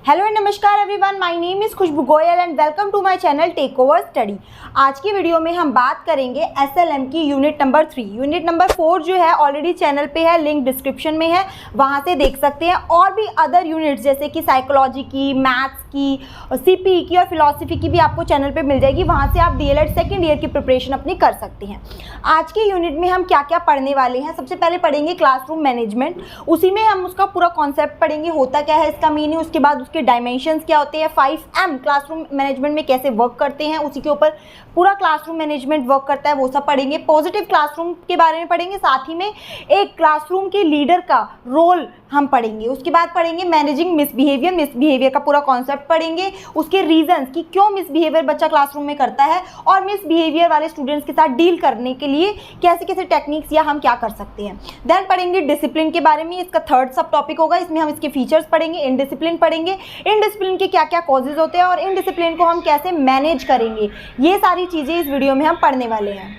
Hello and नमस्कार everyone, my name is Khushboo Goyal and welcome to my channel Take over Study. आज की video में हम बात करेंगे एसएलएम की यूनिट नंबर 3। यूनिट नंबर 4 जो है ऑलरेडी चैनल पे है, लिंक डिस्क्रिप्शन में है, वहाँ से देख सकते हैं। और भी अदर यूनिट्स जैसे कि साइकोलॉजी की, मैथ्स की, सीपी की और फिलॉसफी की भी आपको चैनल पर मिल जाएगी। वहाँ से आप डीएलएड सेकेंड ईयर की प्रिपरेशन अपनी कर सकते हैं। आज की यूनिट में हम क्या क्या पढ़ने वाले हैं, सबसे पहले पढ़ेंगे क्लासरूम मैनेजमेंट। उसी में हम उसका पूरा कॉन्सेप्ट पढ़ेंगे, होता क्या है इसका मीनिंग, उसके बाद उसके डायमेंशंस क्या होते हैं, 5M क्लासरूम मैनेजमेंट में कैसे वर्क करते हैं, उसी के ऊपर पूरा क्लासरूम मैनेजमेंट वर्क करता है, वो सब पढ़ेंगे। पॉजिटिव क्लासरूम के बारे में पढ़ेंगे, साथ ही में एक क्लासरूम के लीडर का रोल हम पढ़ेंगे। उसके बाद पढ़ेंगे मैनेजिंग मिसबिहेवियर। मिसबिहेवियर का पूरा कॉन्सेप्ट पढ़ेंगे, उसके रीजंस कि क्यों मिसबिहेवियर बच्चा क्लासरूम में करता है और मिसबिहेवियर वाले स्टूडेंट्स के साथ डील करने के लिए कैसे कैसे टेक्निक्स या हम क्या कर सकते हैं। देन पढ़ेंगे डिसिप्लिन के बारे में, इसका थर्ड सब टॉपिक होगा। इसमें हम इसके फीचर्स पढ़ेंगे। इनडिसिप्लिन पढ़ेंगे, इनडिसिप्लिन के क्या क्या कॉजेज होते हैं और इनडिसिप्लिन को हम कैसे मैनेज करेंगे। ये सारी चीज़ें इस वीडियो में हम पढ़ने वाले हैं।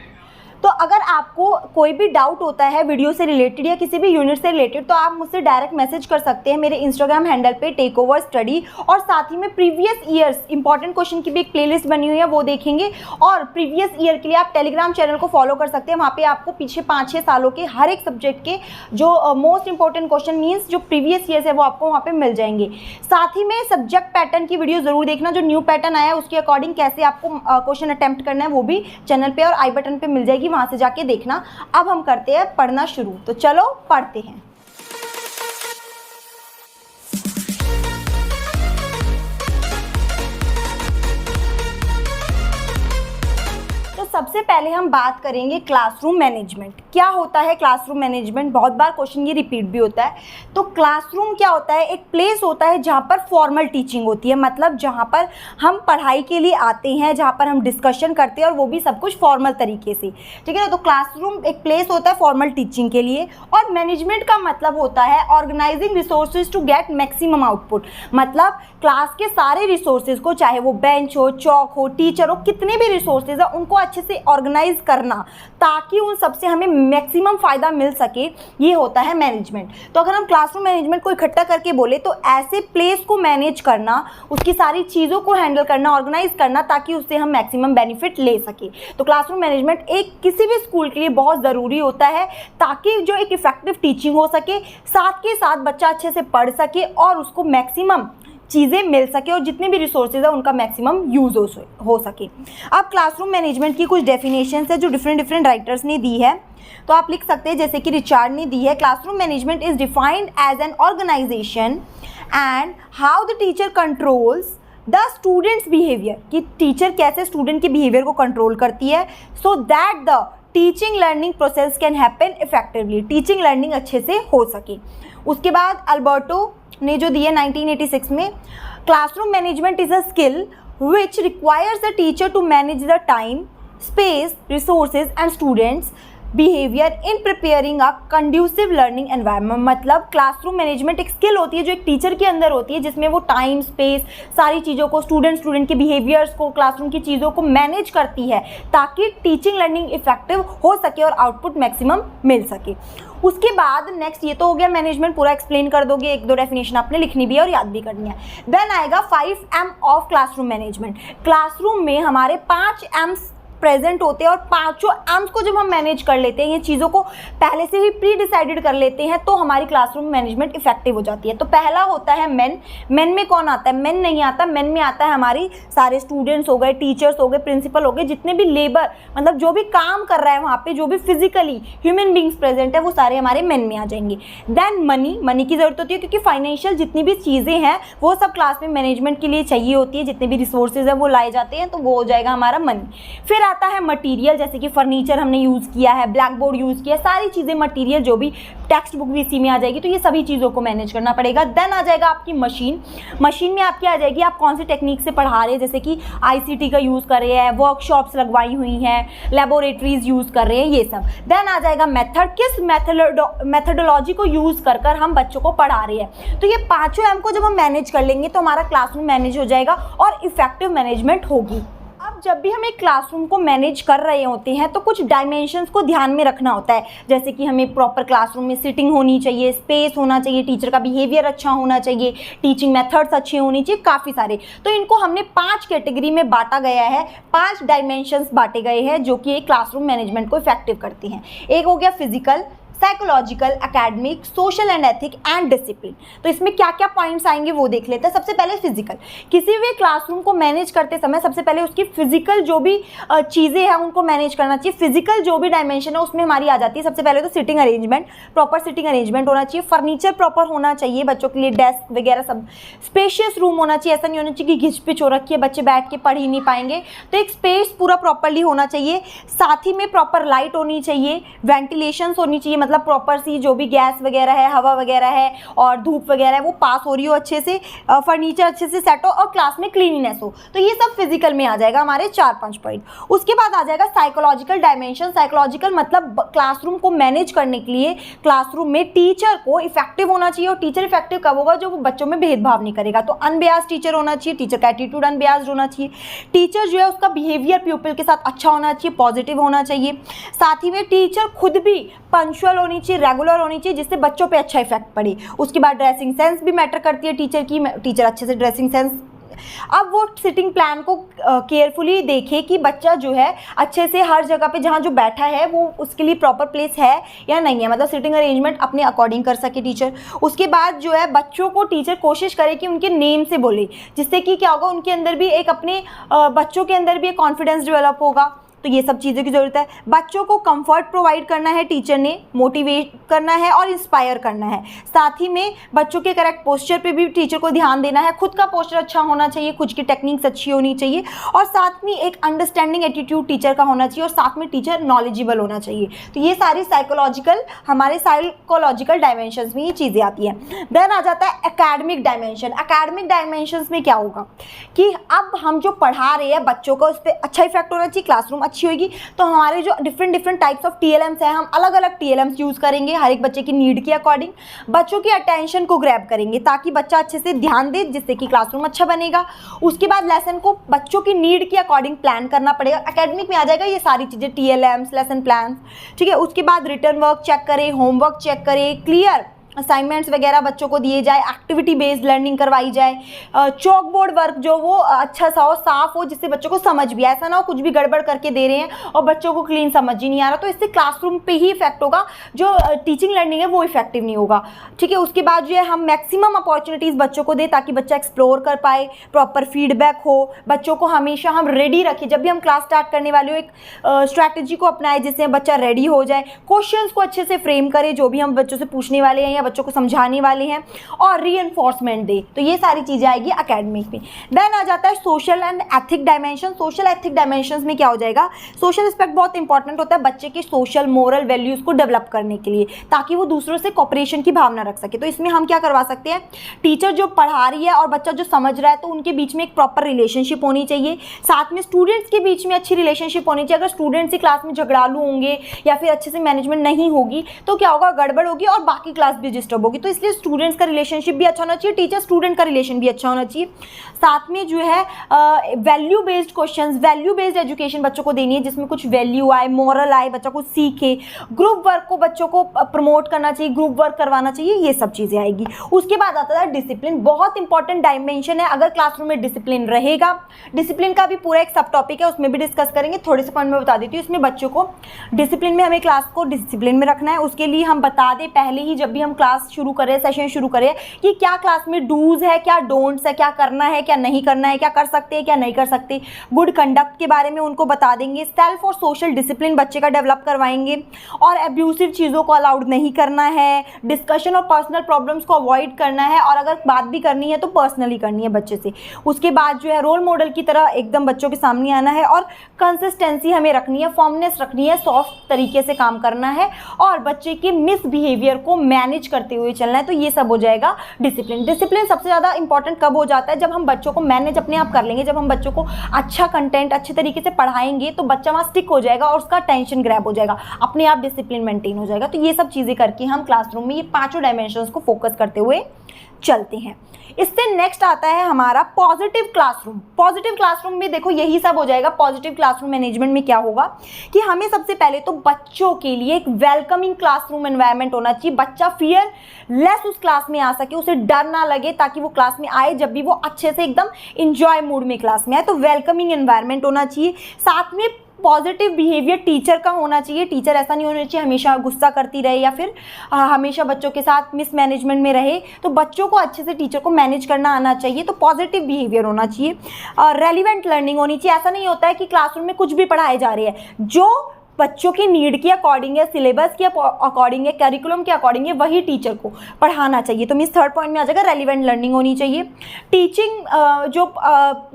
तो अगर आपको कोई भी डाउट होता है वीडियो से रिलेटेड या किसी भी यूनिट से रिलेटेड, तो आप मुझसे डायरेक्ट मैसेज कर सकते हैं मेरे इंस्टाग्राम हैंडल पे टेक ओवर स्टडी। और साथ ही में प्रीवियस ईयर्स इंपॉर्टेंट क्वेश्चन की भी एक प्लेलिस्ट बनी हुई है, वो देखेंगे। और प्रीवियस ईयर के लिए आप टेलीग्राम चैनल को फॉलो कर सकते हैं। वहाँ पे आपको पीछे 5-6 सालों के हर एक सब्जेक्ट के जो मोस्ट इंपॉर्टेंट क्वेश्चन मीन्स जो प्रीवियस ईयर्स है वो आपको वहाँ पर मिल जाएंगे। साथ ही में सब्जेक्ट पैटर्न की वीडियो ज़रूर देखना, जो न्यू पैटर्न आया है उसके अकॉर्डिंग कैसे आपको क्वेश्चन अटैम्प्ट करना है वो भी चैनल पर और आई बटन पर मिल जाएगी, वहाँ से जाके देखना। अब हम करते हैं पढ़ना शुरू, तो चलो पढ़ते हैं। सबसे पहले हम बात करेंगे क्लासरूम मैनेजमेंट। क्या होता है क्लासरूम मैनेजमेंट? बहुत बार क्वेश्चन ये रिपीट भी होता है। तो क्लासरूम क्या होता है? एक प्लेस होता है जहाँ पर फॉर्मल टीचिंग होती है, मतलब जहाँ पर हम पढ़ाई के लिए आते हैं, जहाँ पर हम डिस्कशन करते हैं और वो भी सब कुछ फॉर्मल तरीके से, ठीक है ना। तो क्लासरूम एक प्लेस होता है फॉर्मल टीचिंग के लिए। और मैनेजमेंट का मतलब होता है organising resources to get maximum output, मतलब क्लास के सारे रिसोर्सेज को, चाहे वो बेंच हो, चौक हो, टीचर हो, कितने भी रिसोर्सेज है उनको अच्छे से ऑर्गेनाइज करना ताकि उन सबसे हमें मैक्सिमम फ़ायदा मिल सके, ये होता है मैनेजमेंट। तो अगर हम क्लासरूम मैनेजमेंट को इकट्ठा करके बोले तो ऐसे प्लेस को मैनेज करना, उसकी सारी चीज़ों को हैंडल करना, ऑर्गेनाइज करना ताकि उससे हम मैक्सिमम बेनिफिट ले सके। तो क्लासरूम मैनेजमेंट एक किसी भी स्कूल के लिए बहुत ज़रूरी होता है ताकि जो एक इफेक्टिव टीचिंग हो सके, साथ के साथ बच्चा अच्छे से पढ़ सके और उसको मैक्सिमम चीज़ें मिल सके और जितने भी रिसोर्सेज है उनका मैक्सिमम यूज़ हो सके। अब क्लासरूम मैनेजमेंट की कुछ डेफिनेशंस है जो डिफरेंट राइटर्स ने दी है, तो आप लिख सकते हैं। जैसे कि रिचार्ड ने दी है, classroom management is defined as an organisation and how the teacher controls the students behaviour, कि टीचर कैसे स्टूडेंट के बिहेवियर को कंट्रोल करती है, so that the teaching learning process can happen effectively, teaching learning अच्छे से हो सके। उसके बाद अल्बर्टो ने जो दिया 1986 में, classroom management is a skill which requires the teacher to manage the time, space, resources and students behaviour in preparing a conducive learning environment. मतलब क्लासरूम मैनेजमेंट एक स्किल होती है जो एक टीचर के अंदर होती है, जिसमें वो टाइम, स्पेस, सारी चीज़ों को, स्टूडेंट के बिहेवियर्स को, क्लासरूम की चीज़ों को मैनेज करती है ताकि टीचिंग लर्निंग इफेक्टिव हो सके और आउटपुट मैक्सिमम मिल सके। उसके बाद नेक्स्ट, ये तो हो गया मैनेजमेंट, पूरा एक्सप्लेन कर दोगे, 1-2 डेफिनेशन आपने लिखनी भी है और याद भी करनी है। देन आएगा 5M of classroom management. Classroom में हमारे 5 M's प्रेजेंट होते हैं और 5 एम्स को जब हम मैनेज कर लेते हैं, ये चीज़ों को पहले से ही प्री डिसाइडेड कर लेते हैं, तो हमारी क्लासरूम मैनेजमेंट इफेक्टिव हो जाती है। तो पहला होता है मेन। मेन में कौन आता है? मेन नहीं आता, मेन में आता है हमारी सारे स्टूडेंट्स हो गए, टीचर्स हो गए, प्रिंसिपल हो गए, जितने भी लेबर, मतलब जो भी काम कर रहा है वहाँ पे, जो भी फिजिकली ह्यूमन बींग्स प्रेजेंट है, वो सारे हमारे मेन में आ जाएंगे। देन मनी की ज़रूरत होती है क्योंकि फाइनेंशियल जितनी भी चीज़ें हैं वो सब क्लास में मैनेजमेंट के लिए चाहिए होती है, जितने भी रिसोर्सेज है वो लाए जाते हैं, तो वो हो जाएगा हमारा मनी। फिर आता है मटेरियल, जैसे कि फर्नीचर हमने यूज़ किया है, ब्लैक बोर्ड यूज़ किया है, सारी चीज़ें मटेरियल, जो भी टेक्स्ट बुक भी इसी में आ जाएगी, तो ये सभी चीज़ों को मैनेज करना पड़ेगा। देन आ जाएगा आपकी मशीन। मशीन में आपकी आ जाएगी आप कौन सी टेक्निक से पढ़ा रहे हैं, जैसे कि ICT का यूज़ कर रहे हैं, वर्कशॉप्स लगवाई हुई हैं, लेबोरेटरीज यूज़ कर रहे हैं, ये सब। देन आ जाएगा मेथड, किस मेथडोलॉजी को यूज़ कर हम बच्चों को पढ़ा रहे हैं। तो ये 5 M को जब हम मैनेज कर लेंगे तो हमारा क्लासरूम मैनेज हो जाएगा और इफेक्टिव मैनेजमेंट होगी। अब अब जब भी हम एक क्लासरूम को मैनेज कर रहे होते हैं तो कुछ डायमेंशंस को ध्यान में रखना होता है, जैसे कि हमें प्रॉपर क्लासरूम में सिटिंग होनी चाहिए, स्पेस होना चाहिए, टीचर का बिहेवियर अच्छा होना चाहिए, टीचिंग मेथड्स अच्छे होनी चाहिए, काफ़ी सारे। तो इनको हमने 5 कैटेगरी में बांटा गया है, 5 डायमेंशंस बांटे गए हैं जो कि एक क्लासरूम मैनेजमेंट को इफेक्टिव करती हैं। एक हो गया physical, psychological, academic, social and ethic and discipline. तो इसमें क्या क्या पॉइंट्स आएंगे वो देख लेते हैं। सबसे पहले फिजिकल, किसी भी क्लासरूम को मैनेज करते समय सबसे पहले उसकी फिजिकल जो भी चीज़ें हैं उनको मैनेज करना चाहिए। फिजिकल जो भी डायमेंशन है उसमें हमारी आ जाती है सबसे पहले तो sitting arrangement, proper sitting arrangement होना चाहिए, फर्नीचर प्रॉपर होना चाहिए, बच्चों के लिए डेस्क वगैरह सब, स्पेशियस रूम होना चाहिए, ऐसा नहीं होना चाहिए कि घिच-पिच हो रखी है बच्चे बैठ के पढ़ ही नहीं पाएंगे, तो एक स्पेस पूरा प्रॉपरली होना चाहिए। साथ ही में प्रॉपर लाइट होनी चाहिए, वेंटिलेशन होनी चाहिए, मतलब प्रॉपर सी जो भी गैस वगैरह है, हवा वगैरह है और धूप वगैरह है वो पास हो रही हो अच्छे से, फर्नीचर अच्छे से सेट हो और क्लास में क्लीनिनेस हो। तो ये सब फिजिकल में आ जाएगा हमारे 4-5 पॉइंट। उसके बाद आ जाएगा साइकोलॉजिकल डायमेंशन। साइकोलॉजिकल मतलब क्लासरूम को मैनेज करने के लिए क्लासरूम में टीचर को इफेक्टिव होना चाहिए। और टीचर इफेक्टिव कब होगा? जो वो बच्चों में भेदभाव नहीं करेगा। तो अनबियास्ड टीचर होना चाहिए, टीचर का एटीट्यूड अनबियास्ड होना चाहिए, टीचर जो है उसका बिहेवियर प्यूपिल के साथ अच्छा होना चाहिए, पॉजिटिव होना चाहिए। साथ ही में टीचर खुद भी पंक्चुअल होनी चाहिए, रेगुलर होनी चाहिए, जिससे बच्चों पे अच्छा इफेक्ट पड़े। उसके बाद ड्रेसिंग सेंस भी मैटर करती है टीचर की, टीचर अच्छे से ड्रेसिंग सेंस, अब वो सिटिंग प्लान को केयरफुली देखे कि बच्चा जो है अच्छे से हर जगह पे जहाँ जो बैठा है वो उसके लिए प्रॉपर प्लेस है या नहीं है, मतलब सिटिंग अरेंजमेंट अपने अकॉर्डिंग कर सके टीचर। उसके बाद जो है बच्चों को टीचर कोशिश करे कि उनके नेम से बोले, जिससे कि क्या होगा, उनके अंदर भी एक अपने बच्चों के अंदर भी एक कॉन्फिडेंस डेवलप होगा। तो ये सब चीज़ों की ज़रूरत है। बच्चों को कंफर्ट प्रोवाइड करना है टीचर ने, मोटिवेट करना है और इंस्पायर करना है। साथ ही में बच्चों के करेक्ट पोस्चर पे भी टीचर को ध्यान देना है, खुद का पोस्चर अच्छा होना चाहिए, खुद की टेक्निक्स अच्छी होनी चाहिए और साथ में एक अंडरस्टैंडिंग एटीट्यूड टीचर का होना चाहिए और साथ में टीचर नॉलेजेबल होना चाहिए। तो ये सारी हमारे साइकोलॉजिकल डायमेंशंस में ये चीज़ें आती हैं। देन आ जाता है एकेडमिक डायमेंशन। एकेडमिक डायमेंशंस में क्या होगा कि अब हम जो पढ़ा रहे हैं बच्चों को उस पर अच्छा इफेक्ट होना चाहिए, क्लासरूम अच्छी होगी। तो हमारे जो डिफरेंट टाइप्स ऑफ टीएलएम्स हैं, हम अलग अलग टीएलएम्स यूज़ करेंगे हर एक बच्चे की नीड के अकॉर्डिंग। बच्चों की अटेंशन को ग्रैब करेंगे ताकि बच्चा अच्छे से ध्यान दे, जिससे कि क्लासरूम अच्छा बनेगा। उसके बाद लेसन को बच्चों की नीड के अकॉर्डिंग प्लान करना पड़ेगा। एकेडमिक में आ जाएगा ये सारी चीज़ें, टीएलएम्स, लेसन प्लान, ठीक है। उसके बाद रिटर्न वर्क चेक करें, होमवर्क चेक करें, क्लियर असाइनमेंट्स वगैरह बच्चों को दिए जाए, एक्टिविटी बेस्ड लर्निंग करवाई जाए, चॉक बोर्ड वर्क जो वो अच्छा सा हो, साफ हो, जिससे बच्चों को समझ भी आए। ऐसा ना हो कुछ भी गड़बड़ करके दे रहे हैं और बच्चों को क्लीन समझ ही नहीं आ रहा, तो इससे क्लासरूम पे ही इफेक्ट होगा, जो टीचिंग लर्निंग है वो इफेक्टिव नहीं होगा, ठीक है। उसके बाद जो है हम मैक्सिमम अपॉर्चुनिटीज़ बच्चों को दें ताकि बच्चा एक्सप्लोर कर पाए, प्रॉपर फीडबैक हो, बच्चों को हमेशा हम रेडी रखें। जब भी हम क्लास स्टार्ट करने वाले हो एक स्ट्रैटेजी को अपनाएं जिससे बच्चा रेडी हो जाए। क्वेश्चंस को अच्छे से फ्रेम करें जो भी हम बच्चों से पूछने वाले हैं या बच्चों को समझाने वाले हैं, और रीइंफोर्समेंट दे। तो ये सारी चीज़ें आएगी एकेडमिक में। देन आ जाता है social and ethic dimension. Social ethic dimensions में क्या हो जाएगा, सोशल एस्पेक्ट बहुत इंपॉर्टेंट होता है बच्चे के सोशल मोरल वैल्यूज़ को डेवलप करने के लिए, ताकि वो दूसरों से कोऑपरेशन की भावना रख सके। तो इसमें हम क्या करवा सकते हैं, टीचर जो पढ़ा रही है और बच्चा जो समझ रहा है तो उनके बीच में एक प्रॉपर रिलेशनशिप होनी चाहिए। साथ में स्टूडेंट्स के बीच में अच्छी रिलेशनशिप होनी चाहिए। अगर स्टूडेंट्स ही क्लास में झगड़ालू होंगे या फिर अच्छे से मैनेजमेंट नहीं होगी तो क्या होगा, गड़बड़ होगी और बाकी क्लास भी डिस्टर्ब होगी। तो इसलिए स्टूडेंट्स का रिलेशनशिप भी अच्छा होना चाहिए, टीचर स्टूडेंट का रिलेशन भी अच्छा होना चाहिए। साथ में जो है value based questions, value based education बच्चों को देनी है, जिसमें कुछ वैल्यू आए, मोरल आए, बच्चों को सीखे। ग्रुप वर्क को बच्चों को प्रमोट करना चाहिए, ग्रुप वर्क करवाना चाहिए, ये सब चीज़ें आएगी। उसके बाद आता है डिसिप्लिन। बहुत इंपॉर्टेंट डायमेंशन है। अगर क्लासरूम में डिसिप्लिन रहेगा, डिसिप्लिन का भी पूरा एक सब टॉपिक है, उसमें भी डिस्कस करेंगे। थोड़े से पॉइंट में बता देती हूँ। इसमें बच्चों को डिसिप्लिन में, हमें क्लास को डिसिप्लिन में रखना है। उसके लिए हम बता दें पहले ही, जब भी हम क्लास शुरू करें, सेशन शुरू करें, कि क्या क्लास में डूज है, क्या डोंट्स है, क्या करना है, क्या नहीं करना है, क्या कर सकते हैं, क्या नहीं कर सकते। गुड कंडक्ट के बारे में उनको बता देंगे। सेल्फ और सोशल डिसिप्लिन बच्चे का डेवलप करवाएंगे और एब्यूसिव चीज़ों को अलाउड नहीं करना है। डिस्कशन और पर्सनल प्रॉब्लम्स को अवॉइड करना है, और अगर बात भी करनी है तो पर्सनली करनी है बच्चे से। उसके बाद जो है रोल मॉडल की तरह एकदम बच्चों के सामने आना है, और कंसिस्टेंसी हमें रखनी है, फॉर्मनेस रखनी है, सॉफ्ट तरीके से काम करना है और बच्चे के मिसबिहेवियर को मैनेज करते हुए चलना है। तो ये सब हो जाएगा डिसिप्लिन। डिसिप्लिन सबसे ज़्यादा इंपॉर्टेंट कब हो जाता है, जब हम बच्चों को मैनेज अपने आप कर लेंगे। जब हम बच्चों को अच्छा कंटेंट अच्छे तरीके से पढ़ाएंगे तो बच्चा वहाँ स्टिक हो जाएगा और उसका टेंशन ग्रैब हो जाएगा, अपने आप डिसिप्लिन मेंटेन हो जाएगा। तो ये सब चीज़ें करके हम क्लासरूम में ये पांचों डायमेंशंस को फोकस करते हुए चलते हैं। इससे नेक्स्ट आता है हमारा पॉजिटिव क्लासरूम। पॉजिटिव क्लासरूम में देखो यही सब हो जाएगा। पॉजिटिव क्लासरूम मैनेजमेंट में क्या होगा कि हमें सबसे पहले तो बच्चों के लिए एक वेलकमिंग क्लासरूम एनवायरनमेंट होना चाहिए। बच्चा फियर लेस उस क्लास में आ सके, उसे डर ना लगे, ताकि वो क्लास में आए जब भी वो अच्छे से एकदम इंजॉय मूड में क्लास में आए। तो वेलकमिंग एनवायरनमेंट होना चाहिए। साथ में पॉजिटिव बिहेवियर टीचर का होना चाहिए। टीचर ऐसा नहीं होना चाहिए हमेशा गुस्सा करती रहे या फिर हमेशा बच्चों के साथ मिसमैनेजमेंट में रहे। तो बच्चों को अच्छे से टीचर को मैनेज करना आना चाहिए। तो पॉजिटिव बिहेवियर होना चाहिए। रेलिवेंट लर्निंग होनी चाहिए। ऐसा नहीं होता है कि क्लासरूम में कुछ भी पढ़ाए जा रहे हैं, जो बच्चों की नीड के अकॉर्डिंग है, सिलेबस के अकॉर्डिंग है, करिकुलम के अकॉर्डिंग है, वही टीचर को पढ़ाना चाहिए। तो मीन्स थर्ड पॉइंट में आ जाएगा रेलिवेंट लर्निंग होनी चाहिए। टीचिंग जो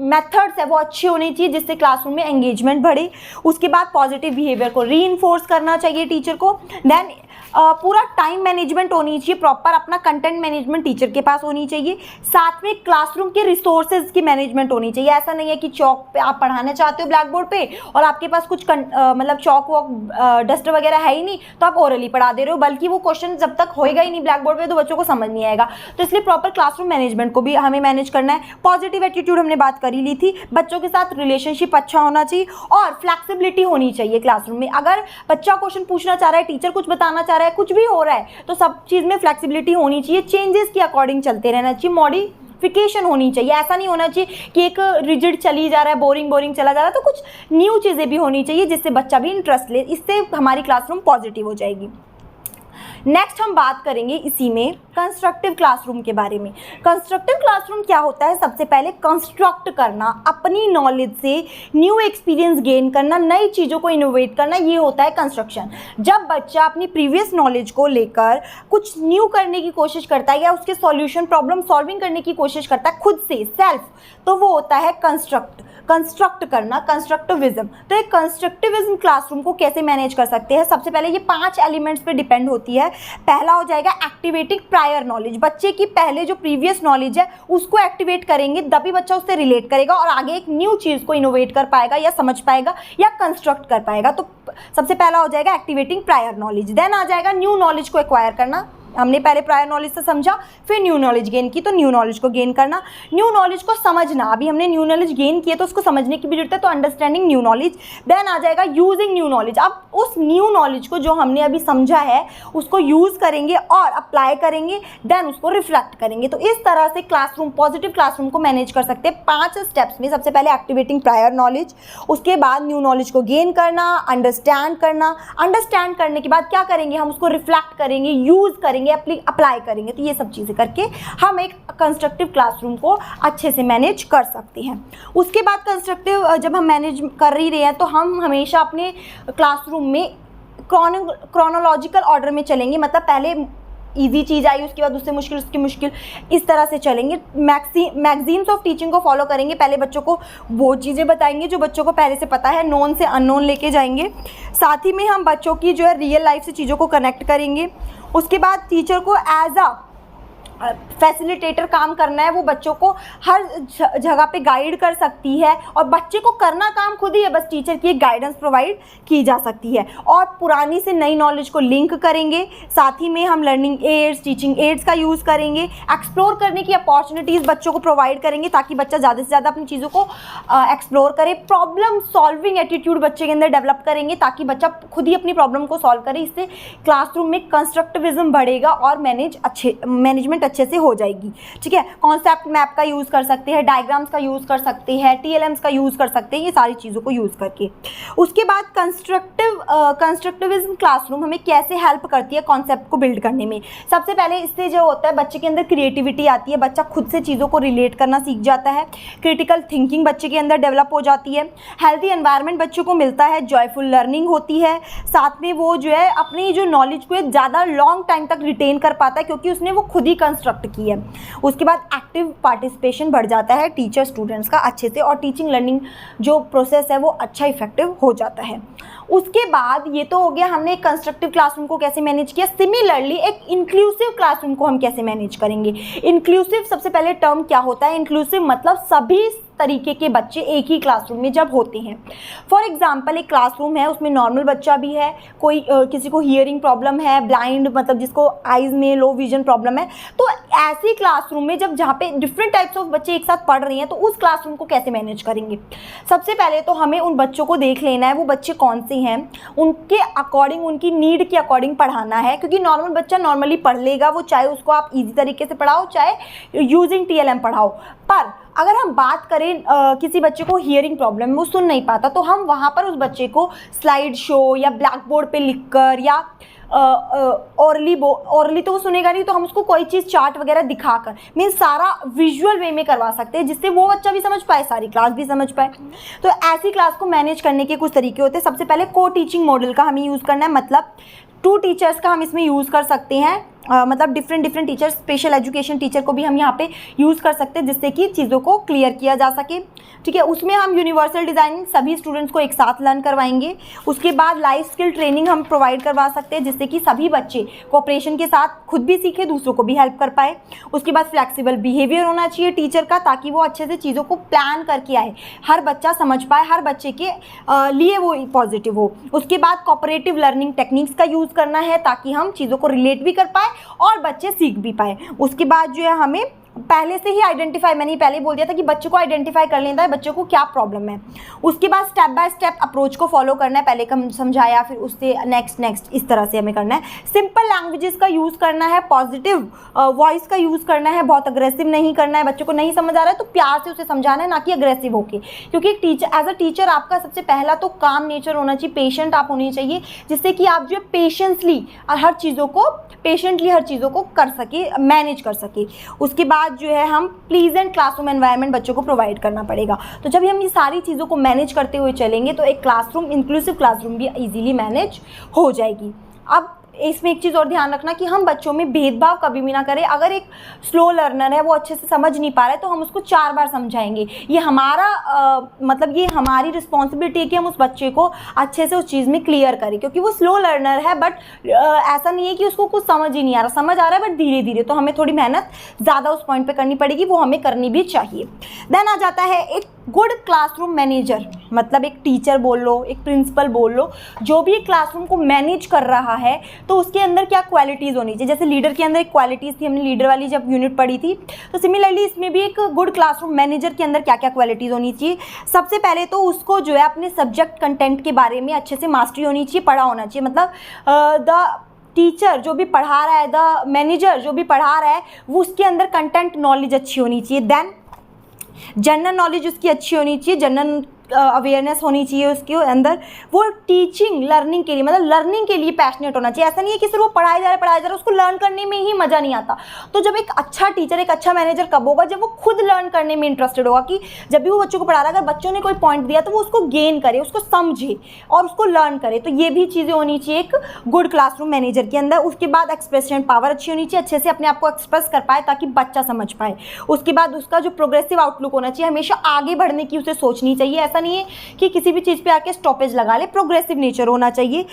मेथड्स है वो अच्छे होने चाहिए जिससे क्लासरूम में एंगेजमेंट बढ़े। उसके बाद पॉजिटिव बिहेवियर को रीइंफोर्स करना चाहिए टीचर को। देन पूरा टाइम मैनेजमेंट होनी चाहिए, प्रॉपर अपना कंटेंट मैनेजमेंट टीचर के पास होनी चाहिए। साथ में क्लासरूम के रिसोर्सेज की मैनेजमेंट होनी चाहिए। ऐसा नहीं है कि चौक पे आप पढ़ाना चाहते हो ब्लैक बोर्ड पे और आपके पास कुछ मतलब चौक वॉक डस्टर वगैरह है ही नहीं, तो आप ओरली पढ़ा दे रहे हो, बल्कि वो क्वेश्चन जब तक होएगा ही नहीं ब्लैक बोर्ड पे तो बच्चों को समझ नहीं आएगा। तो इसलिए प्रॉपर क्लासरूम मैनेजमेंट को भी हमें मैनेज करना है। पॉजिटिव एटीट्यूड हमने बात कर ही ली थी। बच्चों के साथ रिलेशनशिप अच्छा होना चाहिए और फ्लैक्सिबिलिटी होनी चाहिए क्लासरूम में। अगर बच्चा क्वेश्चन पूछना चाह रहा है, टीचर कुछ बताना चाह रहा है, कुछ भी हो रहा है, तो सब चीज़ में फ्लैक्सिबिलिटी होनी चाहिए। चेंजेस के अकॉर्डिंग चलते रहना चाहिए। मॉडिफिकेशन होनी चाहिए। ऐसा नहीं होना चाहिए कि एक रिजिड चली जा रहा है, बोरिंग चला जा रहा है। तो कुछ न्यू चीज़ें भी होनी चाहिए जिससे बच्चा भी इंटरेस्ट ले। इससे हमारी क्लासरूम पॉजिटिव हो जाएगी। नेक्स्ट हम बात करेंगे इसी में कंस्ट्रक्टिव क्लासरूम के बारे में। कंस्ट्रक्टिव क्लासरूम क्या होता है? सबसे पहले कंस्ट्रक्ट करना, अपनी नॉलेज से न्यू एक्सपीरियंस गेन करना, नई चीज़ों को इनोवेट करना, ये होता है कंस्ट्रक्शन। जब बच्चा अपनी प्रीवियस नॉलेज को लेकर कुछ न्यू करने की कोशिश करता है या उसके सॉल्यूशन प्रॉब्लम सॉल्विंग करने की कोशिश करता है खुद से सेल्फ, तो वो होता है कंस्ट्रक्ट करना, कंस्ट्रक्टिविज्म। तो एक कंस्ट्रक्टिविज्म क्लासरूम को कैसे मैनेज कर सकते हैं? सबसे पहले ये 5 एलिमेंट्स पे डिपेंड होती है। पहला हो जाएगा एक्टिवेटिंग प्रायर नॉलेज। बच्चे की पहले जो प्रीवियस नॉलेज है उसको एक्टिवेट करेंगे, तभी बच्चा उससे रिलेट करेगा और आगे एक न्यू चीज़ को इनोवेट कर पाएगा या समझ पाएगा या कंस्ट्रक्ट कर पाएगा। तो सबसे पहला हो जाएगा एक्टिवेटिंग प्रायर नॉलेज। देन आ जाएगा न्यू नॉलेज को एक्वायर करना। हमने पहले प्रायर नॉलेज से समझा, फिर न्यू नॉलेज गेन की, तो न्यू नॉलेज को गेन करना। न्यू नॉलेज को समझना, अभी हमने न्यू नॉलेज गेन की है तो उसको समझने की भी जरूरत है, तो अंडरस्टैंडिंग न्यू नॉलेज। देन आ जाएगा यूजिंग न्यू नॉलेज। अब उस न्यू नॉलेज को जो हमने अभी समझा है उसको यूज़ करेंगे और अप्लाई करेंगे, देन उसको रिफ्लेक्ट करेंगे। तो इस तरह से क्लासरूम, पॉजिटिव क्लासरूम को मैनेज कर सकते हैं 5 स्टेप्स में। सबसे पहले एक्टिवेटिंग प्रायर नॉलेज, उसके बाद न्यू नॉलेज को गेन करना, अंडरस्टैंड करना, अंडरस्टैंड करने के बाद क्या करेंगे, हम उसको रिफ्लेक्ट करेंगे, यूज़ करेंगे, अप्लाई करेंगे। तो ये सब चीज़ें करके हम एक कंस्ट्रक्टिव क्लासरूम को अच्छे से मैनेज कर सकते हैं। उसके बाद कंस्ट्रक्टिव जब हम मैनेज कर ही रहे हैं तो हम हमेशा अपने क्लासरूम में क्रोनोलॉजिकल ऑर्डर में चलेंगे। मतलब पहले इजी चीज़ आई, उसके बाद उससे मुश्किल, उसकी मुश्किल, इस तरह से चलेंगे। मैगजीन्स ऑफ टीचिंग को फॉलो करेंगे। पहले बच्चों को वो चीज़ें बताएंगे जो बच्चों को पहले से पता है, नोन से अननोन लेके जाएंगे। साथ ही में हम बच्चों की जो है रियल लाइफ से चीज़ों को कनेक्ट करेंगे। उसके बाद टीचर को एज अ फैसिलिटेटर काम करना है। वो बच्चों को हर जगह पे गाइड कर सकती है और बच्चे को करना काम खुद ही है, बस टीचर की एक गाइडेंस प्रोवाइड की जा सकती है। और पुरानी से नई नॉलेज को लिंक करेंगे। साथ ही में हम लर्निंग एड्स, टीचिंग एड्स का यूज़ करेंगे। एक्सप्लोर करने की अपॉर्चुनिटीज़ बच्चों को प्रोवाइड करेंगे ताकि बच्चा ज़्यादा से ज़्यादा अपनी चीज़ों को एक्सप्लोर करे। प्रॉब्लम सॉल्विंग एटीट्यूड बच्चे के अंदर डेवलप करेंगे ताकि बच्चा खुद ही अपनी प्रॉब्लम को सॉल्व करे। इससे क्लासरूम में कंस्ट्रक्टिविज्म बढ़ेगा और मैनेजमेंट अच्छे से हो जाएगी। ठीक है, कॉन्सेप्ट मैप का यूज़ कर सकते हैं, डायग्राम्स का यूज़ कर सकते हैं, TLMs का यूज़ कर सकते हैं, ये सारी चीज़ों को यूज़ करके। उसके बाद कंस्ट्रक्टिविज्म क्लासरूम हमें कैसे हेल्प करती है कॉन्सेप्ट को बिल्ड करने में। सबसे पहले इससे जो होता है बच्चे के अंदर क्रिएटिविटी आती है, बच्चा खुद से चीज़ों को रिलेट करना सीख जाता है। क्रिटिकल थिंकिंग बच्चे के अंदर डेवलप हो जाती है। हेल्थी एनवायरनमेंट बच्चों को मिलता है, जॉयफुल लर्निंग होती है। साथ में वो जो है अपनी जो नॉलेज को ज़्यादा लॉन्ग टाइम तक रिटेन कर पाता है क्योंकि उसने वो खुद ही कंस्ट्रक्ट की है। उसके बाद एक्टिव पार्टिसिपेशन बढ़ जाता है टीचर स्टूडेंट्स का अच्छे से, और टीचिंग लर्निंग जो प्रोसेस है वो अच्छा इफेक्टिव हो जाता है। उसके बाद ये तो हो गया हमने एक कंस्ट्रक्टिव क्लासरूम को कैसे मैनेज किया। सिमिलरली एक इंक्लूसिव क्लासरूम को हम कैसे मैनेज करेंगे। इंक्लूसिव सबसे पहले टर्म क्या होता है? इंक्लूसिव मतलब सभी तरीके के बच्चे एक ही क्लासरूम में जब होते हैं। फॉर एग्जांपल एक क्लासरूम है, उसमें नॉर्मल बच्चा भी है, कोई किसी को हियरिंग प्रॉब्लम है, ब्लाइंड मतलब जिसको आइज़ में लो विजन प्रॉब्लम है, तो ऐसी क्लासरूम में जब जहाँ पे डिफरेंट टाइप्स ऑफ बच्चे एक साथ पढ़ रहे हैं तो उस क्लासरूम को कैसे मैनेज करेंगे। सबसे पहले तो हमें उन बच्चों को देख लेना है वो बच्चे कौन से हैं, उनके अकॉर्डिंग, उनकी नीड के अकॉर्डिंग पढ़ाना है, क्योंकि नॉर्मल बच्चा नॉर्मली पढ़ लेगा, वो चाहे उसको आप ईजी तरीके से पढ़ाओ चाहे यूजिंग TLM पढ़ाओ। पर अगर हम बात करें किसी बच्चे को हियरिंग प्रॉब्लम है, वो सुन नहीं पाता, तो हम वहाँ पर उस बच्चे को स्लाइड शो या ब्लैक बोर्ड पे लिखकर या ओरली तो वो सुनेगा नहीं, तो हम उसको कोई चीज़ चार्ट वगैरह दिखाकर मीन सारा विजुअल वे में करवा सकते हैं, जिससे वो बच्चा भी समझ पाए, सारी क्लास भी समझ पाए। तो ऐसी क्लास को मैनेज करने के कुछ तरीके होते हैं। सबसे पहले को टीचिंग मॉडल का हमें यूज़ करना है, मतलब 2 टीचर्स का हम इसमें यूज़ कर सकते हैं। मतलब different teachers, special education teacher को भी हम यहाँ पे यूज़ कर सकते हैं, जिससे कि चीज़ों को क्लियर किया जा सके। ठीक है, उसमें हम यूनिवर्सल डिज़ाइनिंग सभी स्टूडेंट्स को एक साथ लर्न करवाएंगे। उसके बाद लाइफ स्किल ट्रेनिंग हम प्रोवाइड करवा सकते हैं, जिससे कि सभी बच्चे कोऑपरेशन के साथ खुद भी सीखे, दूसरों को भी हेल्प कर पाए। उसके बाद फ्लेक्सिबल बिहेवियर होना चाहिए टीचर का, ताकि वो अच्छे से चीज़ों को प्लान करके आए, हर बच्चा समझ पाए, हर बच्चे के लिए वो पॉजिटिव हो। उसके बाद कोऑपरेटिव लर्निंग टेक्निक्स का यूज़ करना है, ताकि हम चीज़ों को रिलेट भी कर पाए और बच्चे सीख भी पाए। उसके बाद जो है हमें पहले से ही आइडेंटिफाई, मैंने पहले ही बोल दिया था कि बच्चों को आइडेंटिफाई कर लेना है बच्चों को क्या प्रॉब्लम है। उसके बाद स्टेप बाय स्टेप अप्रोच को फॉलो करना है, पहले हम समझाया फिर उससे नेक्स्ट इस तरह से हमें करना है। सिंपल लैंग्वेजेस का यूज़ करना है, पॉजिटिव वॉइस का यूज़ करना है, बहुत अग्रेसिव नहीं करना है। बच्चों को नहीं समझ आ रहा है तो प्यार से उसे समझाना है, ना कि अग्रेसिव होके, क्योंकि टीचर एज अ टीचर आपका सबसे पहला तो काम नेचर होना चाहिए, पेशेंट आप होनी चाहिए, जिससे कि आप जो है पेशेंटली हर चीज़ों को कर सके, मैनेज कर सके। उसके बाद जो है हम प्लीजेंट क्लासरूम एनवायरनमेंट बच्चों को प्रोवाइड करना पड़ेगा। तो जब हम ये सारी चीज़ों को मैनेज करते हुए चलेंगे तो एक क्लासरूम, इंक्लूसिव क्लासरूम भी इजीली मैनेज हो जाएगी। अब इसमें एक चीज़ और ध्यान रखना कि हम बच्चों में भेदभाव कभी भी ना करें। अगर एक स्लो लर्नर है, वो अच्छे से समझ नहीं पा रहा है, तो हम उसको 4 बार समझाएंगे। ये हमारा मतलब ये हमारी रिस्पॉन्सिबिलिटी है कि हम उस बच्चे को अच्छे से उस चीज़ में क्लियर करें, क्योंकि वो स्लो लर्नर है, बट ऐसा नहीं है कि उसको कुछ समझ ही नहीं आ रहा, समझ आ रहा है बट धीरे धीरे। तो हमें थोड़ी मेहनत ज़्यादा उस पॉइंट पर करनी पड़ेगी, वो हमें करनी भी चाहिए। देन आ जाता है एक गुड क्लासरूम मैनेजर, मतलब एक टीचर बोल लो, एक प्रिंसिपल बोल लो, जो भी एक क्लासरूम को मैनेज कर रहा है, तो उसके अंदर क्या क्वालिटीज़ होनी चाहिए। जैसे लीडर के अंदर एक क्वालिटीज़ थी, हमने लीडर वाली जब यूनिट पढ़ी थी, तो सिमिलरली इसमें भी एक गुड क्लासरूम मैनेजर के अंदर क्या क्या क्वालिटीज़ होनी चाहिए। सबसे पहले तो उसको जो है अपने सब्जेक्ट कंटेंट के बारे में अच्छे से मास्टरी होनी चाहिए, पढ़ा होना चाहिए। मतलब द टीचर जो भी पढ़ा रहा है, द मैनेजर जो भी पढ़ा रहा है, वो उसके अंदर कंटेंट नॉलेज अच्छी होनी चाहिए। देन जनरल नॉलेज उसकी अच्छी होनी चाहिए, जनरल अवेयरनेस होनी चाहिए उसके अंदर। वो टीचिंग लर्निंग के लिए, मतलब लर्निंग के लिए पैशनेट होना चाहिए। ऐसा नहीं है कि सिर्फ वो पढ़ाया जा रहा है, उसको लर्न करने में ही मज़ा नहीं आता। तो जब एक अच्छा टीचर, एक अच्छा मैनेजर कब होगा, जब वो खुद लर्न करने में इंटरेस्टेड होगा, कि जब भी वो बच्चों को पढ़ा रहा है, अगर बच्चों ने कोई पॉइंट दिया तो वो उसको गेन करे, उसको समझे और उसको लर्न करे। तो ये भी चीज़ें होनी चाहिए एक गुड क्लासरूम मैनेजर के अंदर। उसके बाद एक्सप्रेशन पावर अच्छी होनी चाहिए, अच्छे से अपने आप को एक्सप्रेस कर पाए ताकि बच्चा समझ पाए। उसके बाद उसका जो प्रोग्रेसिव आउटलुक होना चाहिए, हमेशा आगे बढ़ने की उसे सोचनी चाहिए। ऐसा नहीं है कि किसी भी चीज़ पे आके स्टॉपेज लगा ले, प्रोग्रेसिव नेचर होना चाहिए,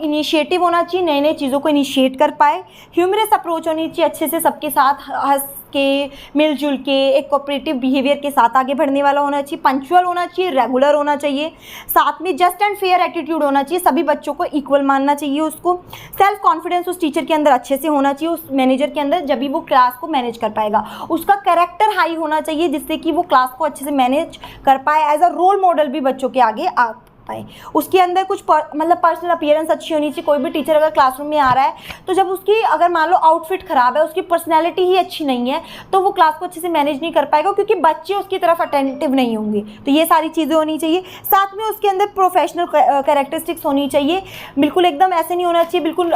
इनिशिएटिव होना चाहिए, नए नए चीज़ों को इनिशिएट कर पाए। ह्यूमरस अप्रोच होनी चाहिए, अच्छे से सबके साथ हंस के, मिलजुल के, एक कोऑपरेटिव बिहेवियर के साथ आगे बढ़ने वाला होना चाहिए। पंक्चुअल होना चाहिए, रेगुलर होना चाहिए, साथ में जस्ट एंड फेयर एटीट्यूड होना चाहिए, सभी बच्चों को इक्वल मानना चाहिए उसको। सेल्फ कॉन्फिडेंस उस टीचर के अंदर अच्छे से होना चाहिए, उस मैनेजर के अंदर, जब भी वो क्लास को मैनेज कर पाएगा। उसका कैरेक्टर हाई होना चाहिए, जिससे कि वो क्लास को अच्छे से मैनेज कर पाए, एज अ रोल मॉडल भी बच्चों के आगे आ पाए। उसके अंदर कुछ मतलब पर्सनल अपीयरेंस अच्छी होनी चाहिए। कोई भी टीचर अगर क्लासरूम में आ रहा है, तो जब उसकी अगर मान लो आउटफिट ख़राब है, उसकी पर्सनैलिटी ही अच्छी नहीं है, तो वो क्लास को अच्छे से मैनेज नहीं कर पाएगा, क्योंकि बच्चे उसकी तरफ अटेंटिव नहीं होंगे। तो ये सारी चीज़ें होनी चाहिए। साथ में उसके अंदर प्रोफेशनल कैरेक्टरिस्टिक्स होनी चाहिए। बिल्कुल एकदम ऐसे नहीं होना चाहिए, बिल्कुल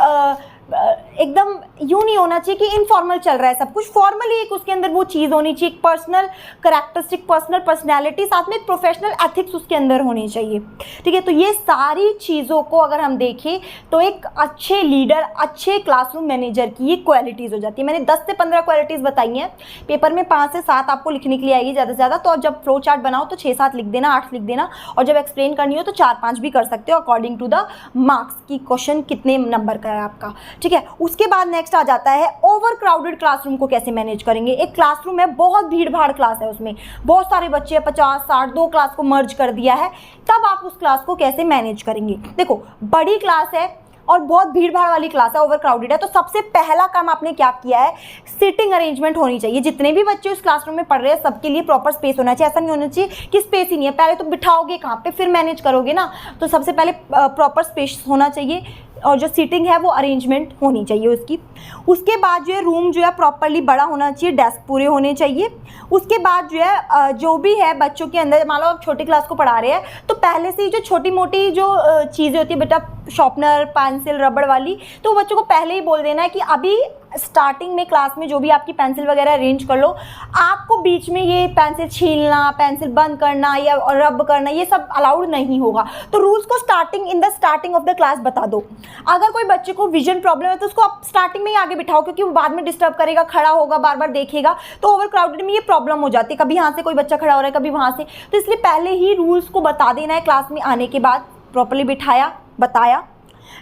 एकदम यूँ नहीं होना चाहिए कि इनफॉर्मल चल रहा है सब कुछ। फॉर्मली एक उसके अंदर वो चीज़ होनी चाहिए, एक पर्सनल कैरेक्टरिस्टिक, पर्सनल पर्सनैलिटी, साथ में प्रोफेशनल एथिक्स उसके अंदर होनी चाहिए। ठीक है, तो ये सारी चीज़ों को अगर हम देखें तो एक अच्छे लीडर, अच्छे क्लासरूम मैनेजर की ये क्वालिटीज़ हो जाती है। मैंने 10 से 15 क्वालिटीज़ बताई हैं, पेपर में 5 से 7 आपको लिखने के लिए आएगी ज़्यादा से ज़्यादा। तो जब फ्लो चार्ट बनाओ तो 6-7 लिख देना, 8 लिख देना, और जब एक्सप्लेन करनी हो तो 4-5 भी कर सकते हो, अकॉर्डिंग टू द मार्क्स की क्वेश्चन कितने नंबर का है आपका। ठीक है। उसके बाद नेक्स्ट आ जाता है ओवर क्राउडेड क्लासरूम को कैसे मैनेज करेंगे। एक क्लासरूम है, बहुत भीड़ भाड़ क्लास है, उसमें बहुत सारे बच्चे हैं, 50-60, 2 क्लास को मर्ज कर दिया है, तब आप उस क्लास को कैसे मैनेज करेंगे। देखो बड़ी क्लास है और बहुत भीड़ भाड़ वाली क्लास है, ओवर क्राउडेड है, तो सबसे पहला काम आपने क्या किया है, सीटिंग अरेंजमेंट होनी चाहिए। जितने भी बच्चे उस क्लासरूम में पढ़ रहे हैं सबके लिए प्रॉपर स्पेस होना चाहिए। ऐसा नहीं होना चाहिए कि स्पेस ही नहीं है, पहले तो बिठाओगे कहाँ पे फिर मैनेज करोगे ना। तो सबसे पहले प्रॉपर स्पेस होना चाहिए और जो सीटिंग है वो अरेंजमेंट होनी चाहिए उसकी। उसके बाद जो है रूम जो है प्रॉपरली बड़ा होना चाहिए, डेस्क पूरे होने चाहिए। उसके बाद जो है जो भी है बच्चों के अंदर, मान लो आप छोटी क्लास को पढ़ा रहे हैं तो पहले से ही जो छोटी मोटी जो चीज़ें होती है बेटा, शॉर्पनर, पेंसिल, रबड़ वाली, तो बच्चों को पहले ही बोल देना है कि अभी स्टार्टिंग में क्लास में जो भी आपकी पेंसिल वगैरह अरेंज कर लो, आपको बीच में ये पेंसिल छीलना, पेंसिल बंद करना या रब करना ये सब अलाउड नहीं होगा। तो रूल्स को in the starting of the class बता दो। अगर कोई बच्चे को विजन प्रॉब्लम है तो उसको आप स्टार्टिंग में ही आगे बिठाओ, क्योंकि वो बाद में डिस्टर्ब करेगा, खड़ा होगा, बार बार देखेगा, तो ओवर क्राउडेड में ये प्रॉब्लम हो जाती है। कभी यहाँ से कोई बच्चा खड़ा हो रहा है, कभी वहाँ से, तो इसलिए पहले ही रूल्स को बता देना है क्लास में आने के बाद, प्रॉपरली बिठाया, बताया।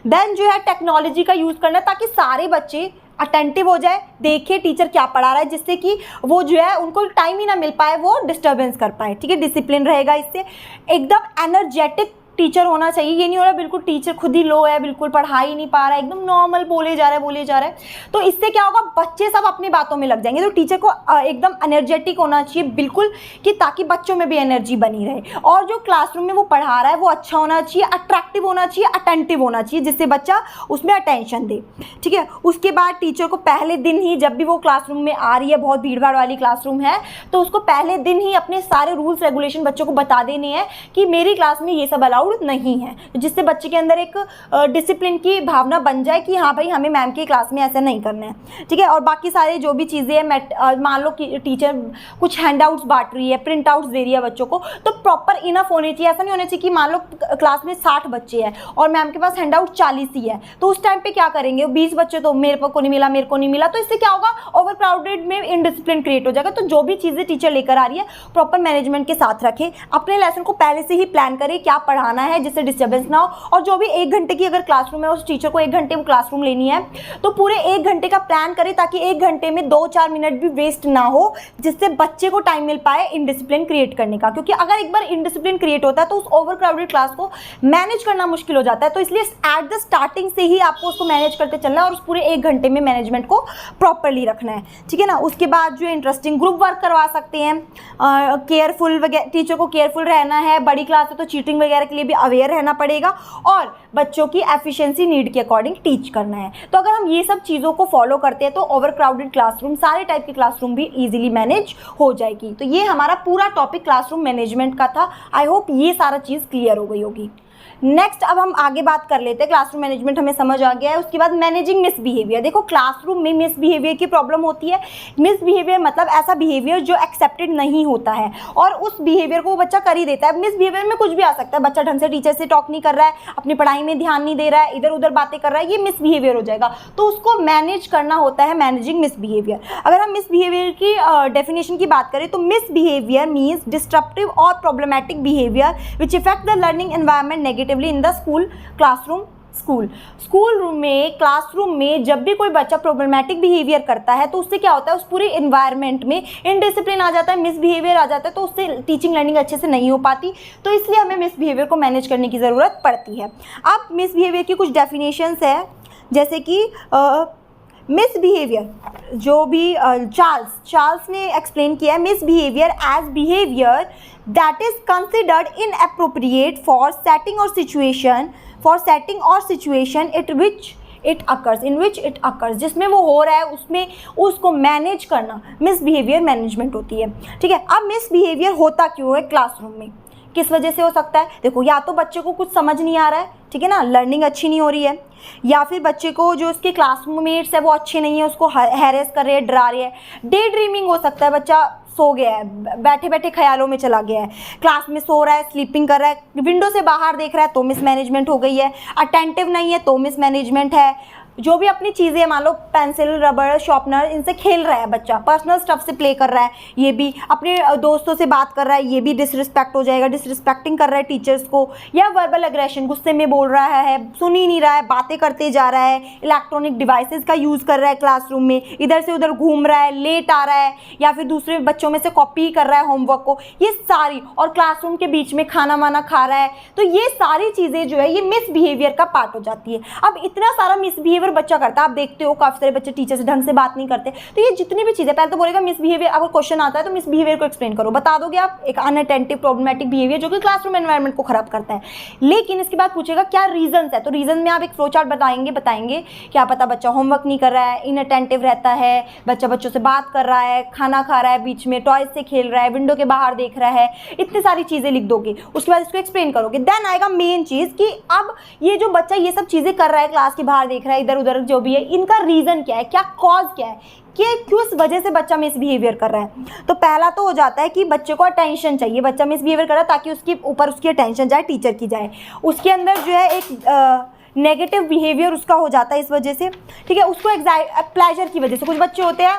देन जो है टेक्नोलॉजी का यूज़ करना ताकि सारे बच्चे अटेंटिव हो जाए, देखे टीचर क्या पढ़ा रहा है, जिससे कि वो जो है उनको टाइम ही ना मिल पाए, वो डिस्टर्बेंस कर पाए। ठीक है, डिसिप्लिन रहेगा इससे। एकदम एनर्जेटिक टीचर होना चाहिए। ये नहीं हो रहा बिल्कुल टीचर खुद ही लो है, बिल्कुल पढ़ा ही नहीं पा रहा है, एकदम नॉर्मल बोले जा रहा है। तो इससे क्या होगा, बच्चे सब अपनी बातों में लग जाएंगे। तो टीचर को एकदम एनर्जेटिक होना चाहिए बिल्कुल, कि ताकि बच्चों में भी एनर्जी बनी रहे। और जो क्लासरूम में वो पढ़ा रहा है वो अच्छा होना चाहिए, अट्रैक्टिव होना चाहिए, अटेंटिव होना चाहिए, जिससे बच्चा उसमें अटेंशन दे। ठीक है। उसके बाद टीचर को पहले दिन ही, जब भी वो क्लासरूम में आ रही है, बहुत भीड़ भाड़ वाली क्लासरूम है, तो उसको पहले दिन ही अपने सारे रूल्स रेगुलेशन बच्चों को बता देने हैं कि मेरी क्लास में ये सब अलाउड नहीं है, जिससे बच्चे के अंदर एक डिसिप्लिन की भावना बन जाए कि हाँ भाई हमें मैम की क्लास में ऐसा नहीं करना है। ठीक है। और बाकी सारे जो भी चीज़ें हैं, मान लो कि टीचर कुछ हैंडआउट्स बांट रही है, प्रिंट आउट्स दे रही है बच्चों को, तो प्रॉपर इनफ होने चाहिए। ऐसा नहीं होना चाहिए कि मान लो क्लास में 60 बच्चे हैं और मैम के पास हैंडआउट 40 ही है, तो उस टाइम पे क्या करेंगे, 20 बच्चे तो मेरे को नहीं मिला, मेरे को नहीं मिला, तो इससे क्या होगा, ओवर क्राउडेड में इनडिसिप्लिन क्रिएट हो जाएगा। तो जो भी चीज़ें टीचर लेकर आ रही है प्रॉपर मैनेजमेंट के साथ रखे, अपने लेसन को पहले से ही प्लान करे क्या पढ़ाना है, जिससे डिस्टर्बेंस ना हो। और जो भी 1 घंटे की अगर क्लासरूम है, उस टीचर को 1 घंटे में क्लासरूम लेनी है, तो पूरे 1 घंटे का प्लान करे, ताकि 1 घंटे में 2-4 मिनट भी वेस्ट ना हो, जिससे बच्चे को टाइम मिल पाए इनडिसिप्लिन क्रिएट करने का। क्योंकि अगर एक बार इनडिसिप्लिन क्रिएट होता है तो उस ओवर क्राउडेड क्लास को मैनेज करना मुश्किल हो जाता है। तो इसलिए एट द स्टार्टिंग से ही आपको उसको मैनेज करते चलना है और उस पूरे 1 घंटे में मैनेजमेंट को प्रॉपरली रखना है। ठीक है ना। उसके बाद जो इंटरेस्टिंग ग्रुप वर्क करवा सकते हैं, केयरफुल वगैरह, टीचर को केयरफुल रहना है। बड़ी क्लास है तो चीटिंग वगैरह के लिए भी अवेयर रहना पड़ेगा और बच्चों की एफिशिएंसी नीड के अकॉर्डिंग टीच करना है। तो अगर हम ये सब चीज़ों को फॉलो करते हैं तो ओवर क्राउडेड क्लासरूम, सारे टाइप के क्लासरूम भी इजीली मैनेज हो जाएगी। तो ये हमारा पूरा टॉपिक क्लासरूम मैनेजमेंट का था। आई होप ये सारा चीज़ क्लियर हो गई होगी। नेक्स्ट अब हम आगे बात कर लेते हैं। क्लासरूम मैनेजमेंट हमें समझ आ गया है। उसके बाद मैनेजिंग मिसबिहेवियर। देखो क्लासरूम में मिसबिहेवियर की प्रॉब्लम होती है। मिसबिहेवियर मतलब ऐसा बिहेवियर जो एक्सेप्टेड नहीं होता है और उस बिहेवियर को वो बच्चा कर ही देता है। मिसबिहेवियर में कुछ भी आ सकता है, बच्चा ढंग से टीचर से टॉक नहीं कर रहा है, अपनी पढ़ाई में ध्यान नहीं दे रहा है, इधर उधर बातें कर रहा है, ये मिसबिहेवियर हो जाएगा। तो उसको मैनेज करना होता है मैनेजिंग मिसबिहेवियर। अगर हम मिसबिहेवियर की डेफिनेशन की बात करें तो मिसबिहेवियर मीन्स डिस्ट्रप्टिव और problematic behaviour which effect the learning environment negatively in the school classroom. School room में, क्लासरूम में जब भी कोई बच्चा प्रॉब्लमैटिक बिहेवियर करता है तो उससे क्या होता है, उस पूरे इन्वायरमेंट में इनडिसिप्लिन आ जाता है, मिसबिहेवियर आ जाता है, तो उससे टीचिंग लर्निंग अच्छे से नहीं हो पाती। तो इसलिए हमें मिसबिहेवियर को मैनेज करने की ज़रूरत पड़ती है। अब मिसबिहेवियर की कुछ डेफिनेशंस है, जैसे कि मिसबिहेवियर जो भी चार्ल्स ने एक्सप्लेन किया है, misbehaviour as behaviour that is considered inappropriate for setting और situation in which it occurs, जिसमें वो हो रहा है उसमें उसको मैनेज करना मिसबिहेवियर मैनेजमेंट होती है। ठीक है। अब मिसबिहेवियर होता क्यों है क्लासरूम में, किस वजह से हो सकता है? देखो, या तो बच्चे को कुछ समझ नहीं आ रहा है, ठीक है ना, लर्निंग अच्छी नहीं हो रही है, या फिर बच्चे को जो उसके क्लासमेट्स है वो अच्छे नहीं है, उसको हैरेस कर रहे हैं, डरा रहे हैं। डे ड्रीमिंग हो सकता है, बच्चा सो गया है, बैठे बैठे ख्यालों में चला गया है, क्लास में सो रहा है, स्लीपिंग कर रहा है, विंडो से बाहर देख रहा है तो मिसमैनेजमेंट हो गई है, अटेंटिव नहीं है तो मिसमैनेजमेंट है, जो भी अपनी चीज़ें, मान लो पेंसिल, रबड़, शार्पनर, इनसे खेल रहा है बच्चा, पर्सनल स्टफ से प्ले कर रहा है, ये भी अपने दोस्तों से बात कर रहा है, ये भी डिसरिस्पेक्ट हो जाएगा। डिसरिस्पेक्टिंग कर रहा है टीचर्स को, या वर्बल एग्रेशन, गुस्से में बोल रहा है, सुन ही नहीं रहा है, बातें करते जा रहा है, इलेक्ट्रॉनिक डिवाइसेस का यूज़ कर रहा है क्लासरूम में, इधर से उधर घूम रहा है, लेट आ रहा है, या फिर दूसरे बच्चों में से कॉपी कर रहा है होमवर्क को, ये सारी, और क्लासरूम के बीच में खाना वाना खा रहा है, तो ये सारी चीज़ें जो है ये मिसबिहेवियर का पार्ट हो जाती है। अब इतना सारा मिसबिहेवियर बच्चा करता है, आप देखते हो काफ़ी सारे बच्चे टीचर से ढंग से बात नहीं करते, तो ये जितनी भी चीज़ें, पहले तो बोलेगा मिसबिहेवियर, अगर क्वेश्चन आता है तो मिसबिहेवियर को एक्सप्लेन करो, बता दोगे आप एक अनअटेंटिव प्रॉब्लमेटिक बिहेवियर जो कि क्लासरूम एनवायरनमेंट को खराब करता है। लेकिन इसके बाद पूछेगा क्या रीजंस है, तो रीजन में आप एक फ्लो चार्ट बताएंगे क्या पता बच्चा होमवर्क नहीं कर रहा है, इनअटेंटिव रहता है, बच्चा बच्चों से बात कर रहा है, खाना खा रहा है, बीच में टॉयज से खेल रहा है, विंडो के बाहर देख रहा है, इतनी सारी चीज़ें लिख दोगे। उसके बाद इसको एक्सप्लेन करोगे। देन आएगा मेन चीज़ कि अब ये जो बच्चा ये सब चीज़ें कर रहा है, क्लास के बाहर देख रहा है, इधर उधर जो भी है, इनका रीज़न क्या है, क्या कॉज क्या है, कि क्यों इस वजह से बच्चा मिसबिहेवियर कर रहा है। तो पहला तो हो जाता है कि बच्चे को अटेंशन चाहिए, बच्चा मिसबिहेवियर कर रहा है ताकि उसके ऊपर उसकी अटेंशन जाए, टीचर की जाए। उसके अंदर जो है एक नेगेटिव बिहेवियर उसका हो जाता है इस वजह से, ठीक है। उसको प्लेजर की वजह से, कुछ बच्चे होते हैं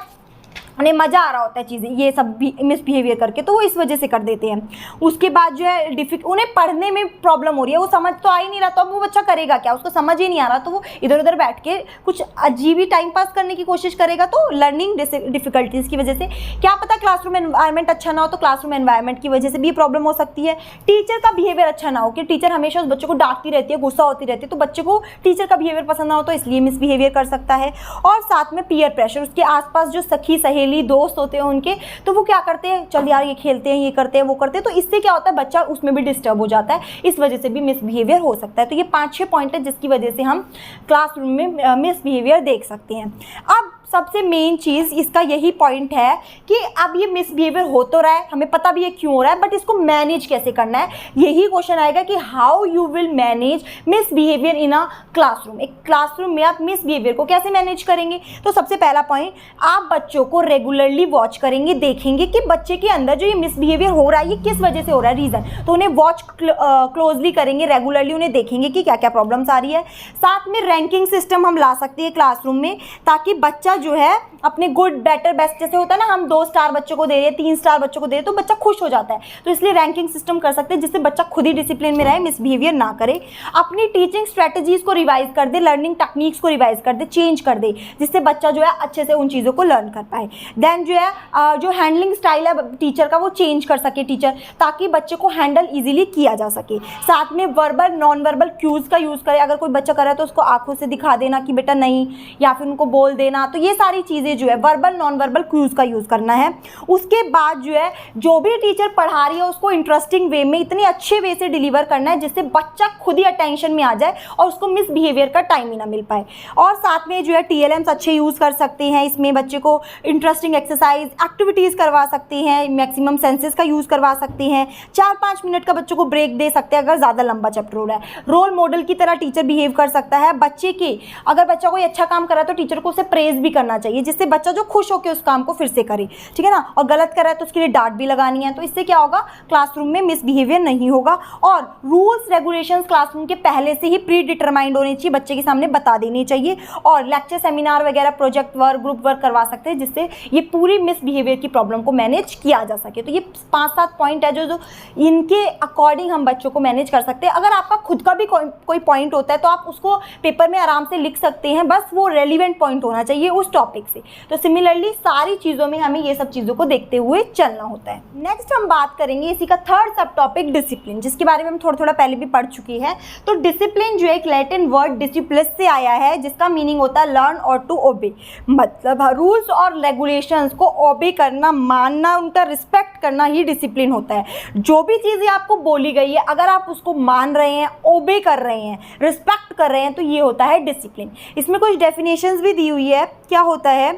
उन्हें मज़ा आ रहा होता है चीज़ें ये सब भी मिसबिहेवियर करके, तो वो इस वजह से कर देते हैं। उसके बाद जो है उन्हें पढ़ने में प्रॉब्लम हो रही है, वो समझ तो आ ही नहीं रहा, तो अब वो बच्चा करेगा क्या, उसको समझ ही नहीं आ रहा, तो वो इधर उधर बैठ के कुछ अजीब ही टाइम पास करने की कोशिश करेगा, तो लर्निंग डिफिकल्टीज़ की वजह से। क्या पता क्लासरूम एनवायरनमेंट अच्छा ना हो, तो क्लासरूम एनवायरनमेंट की वजह से भी प्रॉब्लम हो सकती है। टीचर का बिहेवियर अच्छा ना हो, कि टीचर हमेशा उस बच्चे को डांटती रहती है, गुस्सा होती रहती है, तो बच्चे को टीचर का बिहेवियर पसंद ना हो, तो इसलिए मिसबिहेवियर कर सकता है। और साथ में पीयर प्रेशर, उसके आसपास जो सखी सहेली दोस्त होते हैं उनके, तो वो क्या करते हैं, चल यार ये खेलते हैं, ये करते हैं, वो करते हैं, तो इससे क्या होता है बच्चा उसमें भी डिस्टर्ब हो जाता है, इस वजह से भी मिसबिहेवियर हो सकता है। तो ये 5-6 पॉइंट है जिसकी वजह से हम क्लासरूम में मिसबिहेवियर देख सकते हैं। अब सबसे मेन चीज़ इसका यही पॉइंट है कि अब ये मिसबिहेवियर हो तो रहा है, हमें पता भी है क्यों हो रहा है, बट इसको मैनेज कैसे करना है, यही क्वेश्चन आएगा कि how you will manage misbehaviour in a classroom. एक क्लासरूम में आप मिसबिहेवियर को कैसे मैनेज करेंगे। तो सबसे पहला पॉइंट, आप बच्चों को रेगुलरली वॉच करेंगे, देखेंगे कि बच्चे के अंदर जो ये मिसबिहेवियर हो रहा है ये किस वजह से हो रहा है, रीज़न। तो उन्हें वॉच क्लोजली करेंगे, रेगुलरली उन्हें देखेंगे कि क्या क्या प्रॉब्लम्स आ रही है। साथ में रैंकिंग सिस्टम हम ला सकते हैं क्लासरूम में, ताकि बच्चा जो है अपने गुड बेटर बेस्ट, जैसे होता है ना हम 2 स्टार बच्चों को दे रहे हैं, 3 स्टार बच्चों को दे रहे हैं, तो बच्चा खुश हो जाता है, तो इसलिए रैंकिंग सिस्टम कर सकते हैं जिससे बच्चा खुद ही डिसिप्लिन में रहे, मिसबिहेवियर ना करे। अपनी टीचिंग स्ट्रेटजीज को रिवाइज कर दे, लर्निंग टेक्निक्स को रिवाइज कर दे, चेंज कर दे, जिससे बच्चा जो है अच्छे से उन चीज़ों को लर्न कर पाए। देन जो है जो हैंडलिंग स्टाइल है टीचर का वो चेंज कर सके टीचर, ताकि बच्चे को हैंडल ईजिली किया जा सके। साथ में वर्बल नॉन वर्बल क्यूज़ का यूज़ करे, अगर कोई बच्चा कर रहा है तो उसको आंखों से दिखा देना कि बेटा नहीं, या फिर उनको बोल देना, तो ये सारी चीज़ें जो है वर्बल नॉन वर्बल क्यूज का यूज़ करना है। उसके बाद जो है जो भी टीचर पढ़ा रही है उसको इंटरेस्टिंग वे में, इतने अच्छे वे से डिलीवर करना है जिससे बच्चा खुद ही अटेंशन में आ जाए और उसको मिसबिहेवियर का टाइम ही ना मिल पाए। और साथ में जो है TLMs अच्छे यूज़ कर सकते हैं, इसमें बच्चे को इंटरेस्टिंग एक्सरसाइज एक्टिविटीज़ करवा सकते हैं, मैक्सिमम सेंसेस का यूज़ करवा सकते हैं, 4-5 मिनट का बच्चों को ब्रेक दे सकते हैं अगर ज़्यादा लंबा चैप्टर हो रहा है। रोल मॉडल की तरह टीचर बिहेव कर सकता है बच्चे के, अगर बच्चा कोई अच्छा काम कर रहा है तो टीचर को उसे प्रेज भी करना चाहिए, जिससे बच्चा जो खुश होकर उस काम को फिर से करे, ठीक है ना। और गलत कर रहा है तो उसके लिए डांट भी लगानी है, तो इससे क्या होगा, क्लासरूम में मिसबिहेवियर नहीं होगा। और रूल्स रेगुलेशंस क्लासरूम के पहले से ही प्री डिटरमाइंड होने चाहिए, बच्चे के सामने बता देनी चाहिए। और लेक्चर सेमिनार वगैरह प्रोजेक्ट वर्क ग्रुप वर्क करवा सकते हैं, जिससे ये पूरी मिसबिहेवियर की प्रॉब्लम को मैनेज किया जा सके। तो ये 5-7 पॉइंट है जो इनके अकॉर्डिंग हम बच्चों को मैनेज कर सकते हैं। अगर आपका खुद का भी कोई पॉइंट होता है तो आप उसको पेपर में आराम से लिख सकते हैं, बस वो रेलिवेंट पॉइंट होना चाहिए उस टॉपिक से। तो सिमिलरली सारी चीज़ों में हमें ये सब चीज़ों को देखते हुए चलना होता है। नेक्स्ट हम बात करेंगे इसी का थर्ड सब टॉपिक डिसिप्लिन, जिसके बारे में हम थोड़ा पहले भी पढ़ चुकी है। तो डिसिप्लिन जो एक लैटिन वर्ड डिसिप्लिस से आया है, जिसका मीनिंग होता है लर्न और टू ओबे, मतलब रूल्स और रेगुलेशंस को ओबे करना, मानना, उनका रिस्पेक्ट करना ही डिसिप्लिन होता है। जो भी चीज़ें आपको बोली गई है अगर आप उसको मान रहे हैं, ओबे कर रहे हैं, रिस्पेक्ट कर रहे हैं, तो ये होता है डिसिप्लिन। इसमें कुछ डेफिनेशंस भी दी हुई है क्या होता है,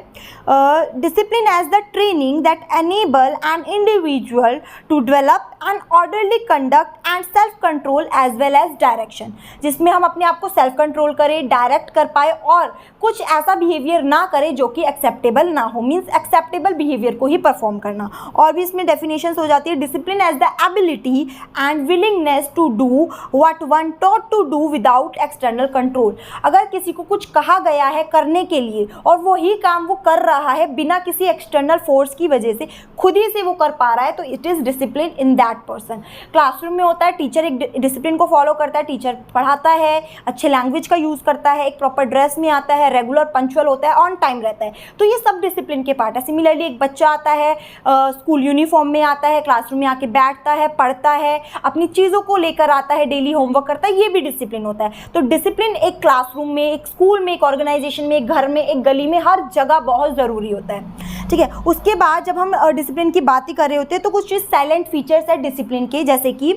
discipline as the training that enable an individual to develop an orderly conduct and self control as well as direction, जिसमें हम अपने आप को सेल्फ कंट्रोल करें, डायरेक्ट कर पाए और कुछ ऐसा बिहेवियर ना करें जो कि एक्सेप्टेबल ना हो, मीन्स एक्सेप्टेबल बिहेवियर को ही परफॉर्म करना। और भी इसमें डेफिनेशंस हो जाती है, discipline as the ability and willingness to do what one taught to do without external control. अगर किसी को कुछ कहा गया है करने के लिए और वही काम वो कर रहा है बिना किसी एक्सटर्नल फोर्स की वजह से, खुद ही से वो कर पा रहा है, तो it is discipline in that person. Classroom में होता है, टीचर एक डिसिप्लिन को फॉलो करता है, टीचर पढ़ाता है, अच्छे लैंग्वेज का यूज़ करता है, एक प्रॉपर ड्रेस में आता है, रेगुलर पंक्चुअल होता है, ऑन टाइम रहता है, तो ये सब डिसिप्लिन के पार्ट है। सिमिलरली एक बच्चा आता है, स्कूल यूनिफॉर्म में आता है, क्लासरूम में आके बैठता है, पढ़ता है, अपनी चीज़ों को लेकर आता है, डेली होमवर्क करता है, ये भी डिसिप्लिन होता है। तो डिसिप्लिन एक क्लासरूम में, एक स्कूल में, एक ऑर्गेनाइजेशन में, एक घर में, एक गली में, हर जगह बहुत ज़रूरी होता है। ठीक है, उसके बाद जब हम डिसिप्लिन की बात ही कर रहे होते हैं तो कुछ चीज़ साइलेंट फीचर्स है डिसिप्लिन के, जैसे कि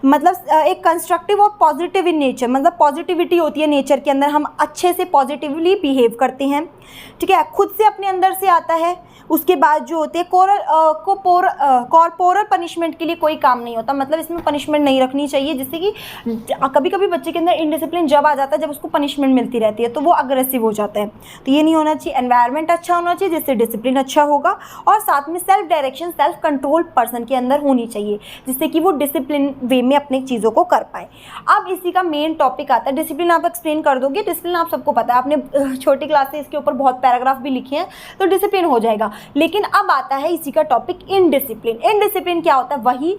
मतलब एक कंस्ट्रक्टिव और पॉजिटिव इन नेचर, मतलब पॉजिटिविटी होती है नेचर के अंदर, हम अच्छे से पॉजिटिवली बिहेव करते हैं। ठीक है, खुद से अपने अंदर से आता है। उसके बाद जो होते हैं कॉर्पोरल पनिशमेंट के लिए कोई काम नहीं होता, मतलब इसमें पनिशमेंट नहीं रखनी चाहिए, जिससे कि कभी कभी बच्चे के अंदर इनडिसिप्लिन जब आ जाता है, जब उसको पनिशमेंट मिलती रहती है तो वो अग्रेसिव हो जाता है, तो ये नहीं होना चाहिए। एनवायरनमेंट अच्छा होना चाहिए जिससे डिसिप्लिन अच्छा होगा, और साथ में self direction, self control person के अंदर होनी चाहिए, जिससे कि वो डिसिप्लिन वे में अपने चीज़ों को कर पाए। अब इसी का मेन टॉपिक आता है, डिसिप्लिन आप एक्सप्लेन कर दोगे, डिसिप्लिन आप सबको पता है, आपने छोटी क्लास से इसके ऊपर बहुत पैराग्राफ भी लिखे हैं, तो डिसिप्लिन हो जाएगा। लेकिन अब आता है इसी का टॉपिक इनडिसिप्लिन। इनडिसिप्लिन क्या होता है, वही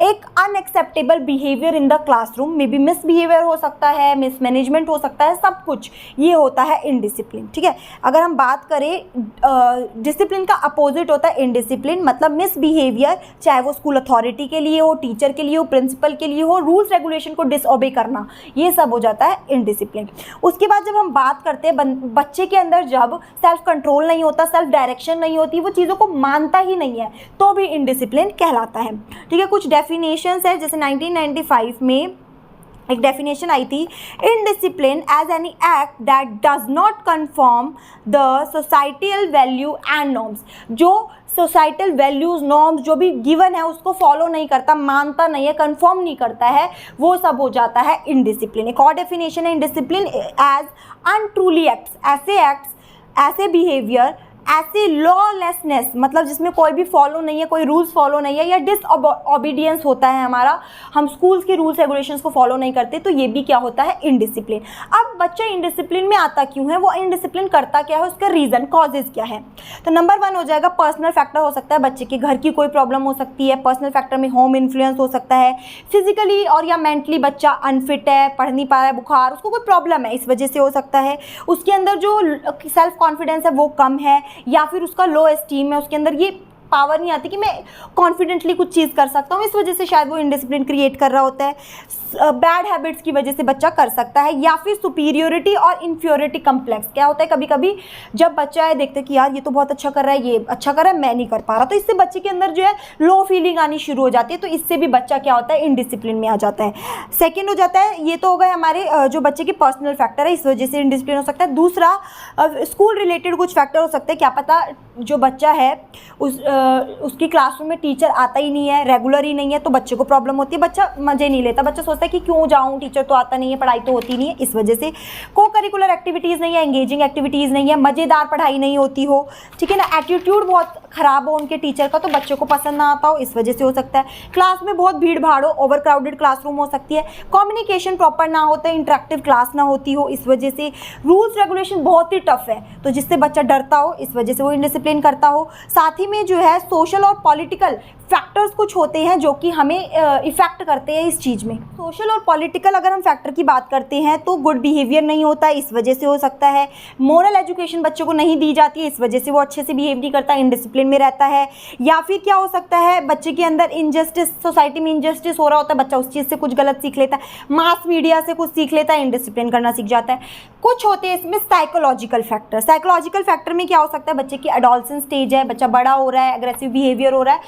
एक unacceptable behaviour in the classroom, may be misbehaviour हो सकता है, मिसमैनेजमेंट हो सकता है, सब कुछ ये होता है इनडिसिप्लिन। ठीक है, अगर हम बात करें डिसिप्लिन का अपोजिट होता है इनडिसिप्लिन, मतलब मिसबिहेवियर, चाहे वो स्कूल अथॉरिटी के लिए हो, टीचर के लिए हो, प्रिंसिपल के लिए हो, रूल्स रेगुलेशन को डिसओबे करना, ये सब हो जाता है इनडिसिप्लिन। उसके बाद जब हम बात करते हैं बच्चे के अंदर जब सेल्फ कंट्रोल नहीं होता, सेल्फ डायरेक्शन नहीं होती, वो चीज़ों को मानता ही नहीं है, तो भी इनडिसिप्लिन कहलाता है। ठीक है, कुछ डेफिनेशंस है, जैसे 1995 में एक डेफिनेशन आई थी, indiscipline as any act that does not confirm the societal value and norms, जो सोसाइटल वैल्यूज़ नॉर्म्स जो भी गिवन है उसको फॉलो नहीं करता, मानता नहीं है, कंफर्म नहीं करता है, वो सब हो जाता है इनडिसिप्लिन। एक और डेफिनेशन है इनडिसिप्लिन एज अनट्रूली एक्ट्स, ऐसे बिहेवियर, ऐसे लॉलेसनेस, मतलब जिसमें कोई भी फॉलो नहीं है, कोई रूल्स फॉलो नहीं है, या डिसओबीडियंस होता है हमारा, हम स्कूल्स के रूल्स रेगुलेशंस को फॉलो नहीं करते, तो ये भी क्या होता है इनडिसिप्लिन। अब बच्चा इनडिसिप्लिन में आता क्यों है, वो इनडिसिप्लिन करता क्या है, उसका रीज़न, कॉजेज़ क्या है। तो नंबर 1 हो जाएगा पर्सनल फैक्टर, हो सकता है बच्चे के घर की कोई प्रॉब्लम हो सकती है, पर्सनल फैक्टर में होम इन्फ्लुएंस हो सकता है, फिजिकली और या मेंटली बच्चा अनफिट है, पढ़ नहीं पा रहा है, बुखार, उसको कोई प्रॉब्लम है, इस वजह से हो सकता है। उसके अंदर जो सेल्फ कॉन्फिडेंस है वो कम है, या फिर उसका लो एस्टीम है, उसके अंदर ये पावर नहीं आती कि मैं कॉन्फिडेंटली कुछ चीज़ कर सकता हूँ, इस वजह से शायद वो इनडिसिप्लिन क्रिएट कर रहा होता है। बैड हैबिट्स की वजह से बच्चा कर सकता है, या फिर सुपीरियोरिटी और इन्फ्योरिटी कम्प्लेक्स। क्या होता है, कभी कभी जब बच्चा है देखते कि यार ये तो बहुत अच्छा कर रहा है, ये अच्छा कर रहा है, मैं नहीं कर पा रहा, तो इससे बच्चे के अंदर जो है लो फीलिंग आनी शुरू हो जाती है, तो इससे भी बच्चा क्या होता है इनडिसिप्लिन में आ जाता है। सेकेंड हो जाता है, ये तो हो गए हमारे जो बच्चे के पर्सनल फैक्टर है, इस वजह से इनडिसिप्लिन हो सकता है। दूसरा स्कूल रिलेटेड कुछ फैक्टर हो सकते हैं, क्या पता जो बच्चा है उसकी क्लासरूम में टीचर आता ही नहीं है, रेगुलर ही नहीं है, तो बच्चे को प्रॉब्लम होती है, बच्चा मजे नहीं लेता, बच्चा सोचता है कि क्यों जाऊं, टीचर तो आता नहीं है, पढ़ाई तो होती नहीं है, इस वजह से। को करिकुलर एक्टिविटीज़ नहीं है, एंगेजिंग एक्टिविटीज़ नहीं है, मज़ेदार पढ़ाई नहीं होती हो, ठीक है ना, एटीट्यूड बहुत ख़राब हो उनके टीचर का, तो बच्चों को पसंद ना आता हो, इस वजह से हो सकता है। क्लास में बहुत भीड़ भाड़ हो, ओवर क्राउडेड क्लासरूम हो सकती है, कम्युनिकेशन प्रॉपर ना होता है, इंटरेक्टिव क्लास ना होती हो, इस वजह से। रूल्स रेगुलेशन बहुत ही टफ है, तो जिससे बच्चा डरता हो, इस वजह से वो इनडिसिप्लिन करता हो। साथ ही में जो है सोशल और पॉलिटिकल फैक्टर्स कुछ होते हैं जो कि हमें इफेक्ट करते हैं इस चीज़ में। सोशल और पॉलिटिकल अगर हम फैक्टर की बात करते हैं तो गुड बिहेवियर नहीं होता है, इस वजह से हो सकता है। मोरल एजुकेशन बच्चों को नहीं दी जाती है, इस वजह से वो अच्छे से बिहेव नहीं करता, इनडिसिप्लिन में रहता है। या फिर क्या हो सकता है, बच्चे के अंदर इनजस्टिस, सोसाइटी में इनजस्टिस हो रहा होता है, बच्चा उस चीज़ से कुछ गलत सीख लेता है, मास मीडिया से कुछ सीख लेता है, इनडिसिप्लिन करना सीख जाता है। कुछ होते हैं इसमें साइकोलॉजिकल फैक्टर। साइकोलॉजिकल फैक्टर में क्या हो सकता है, बच्चे की एडोलसेंस स्टेज है, बच्चा बड़ा हो रहा है, एग्रेसिव बिहेवियर हो रहा है,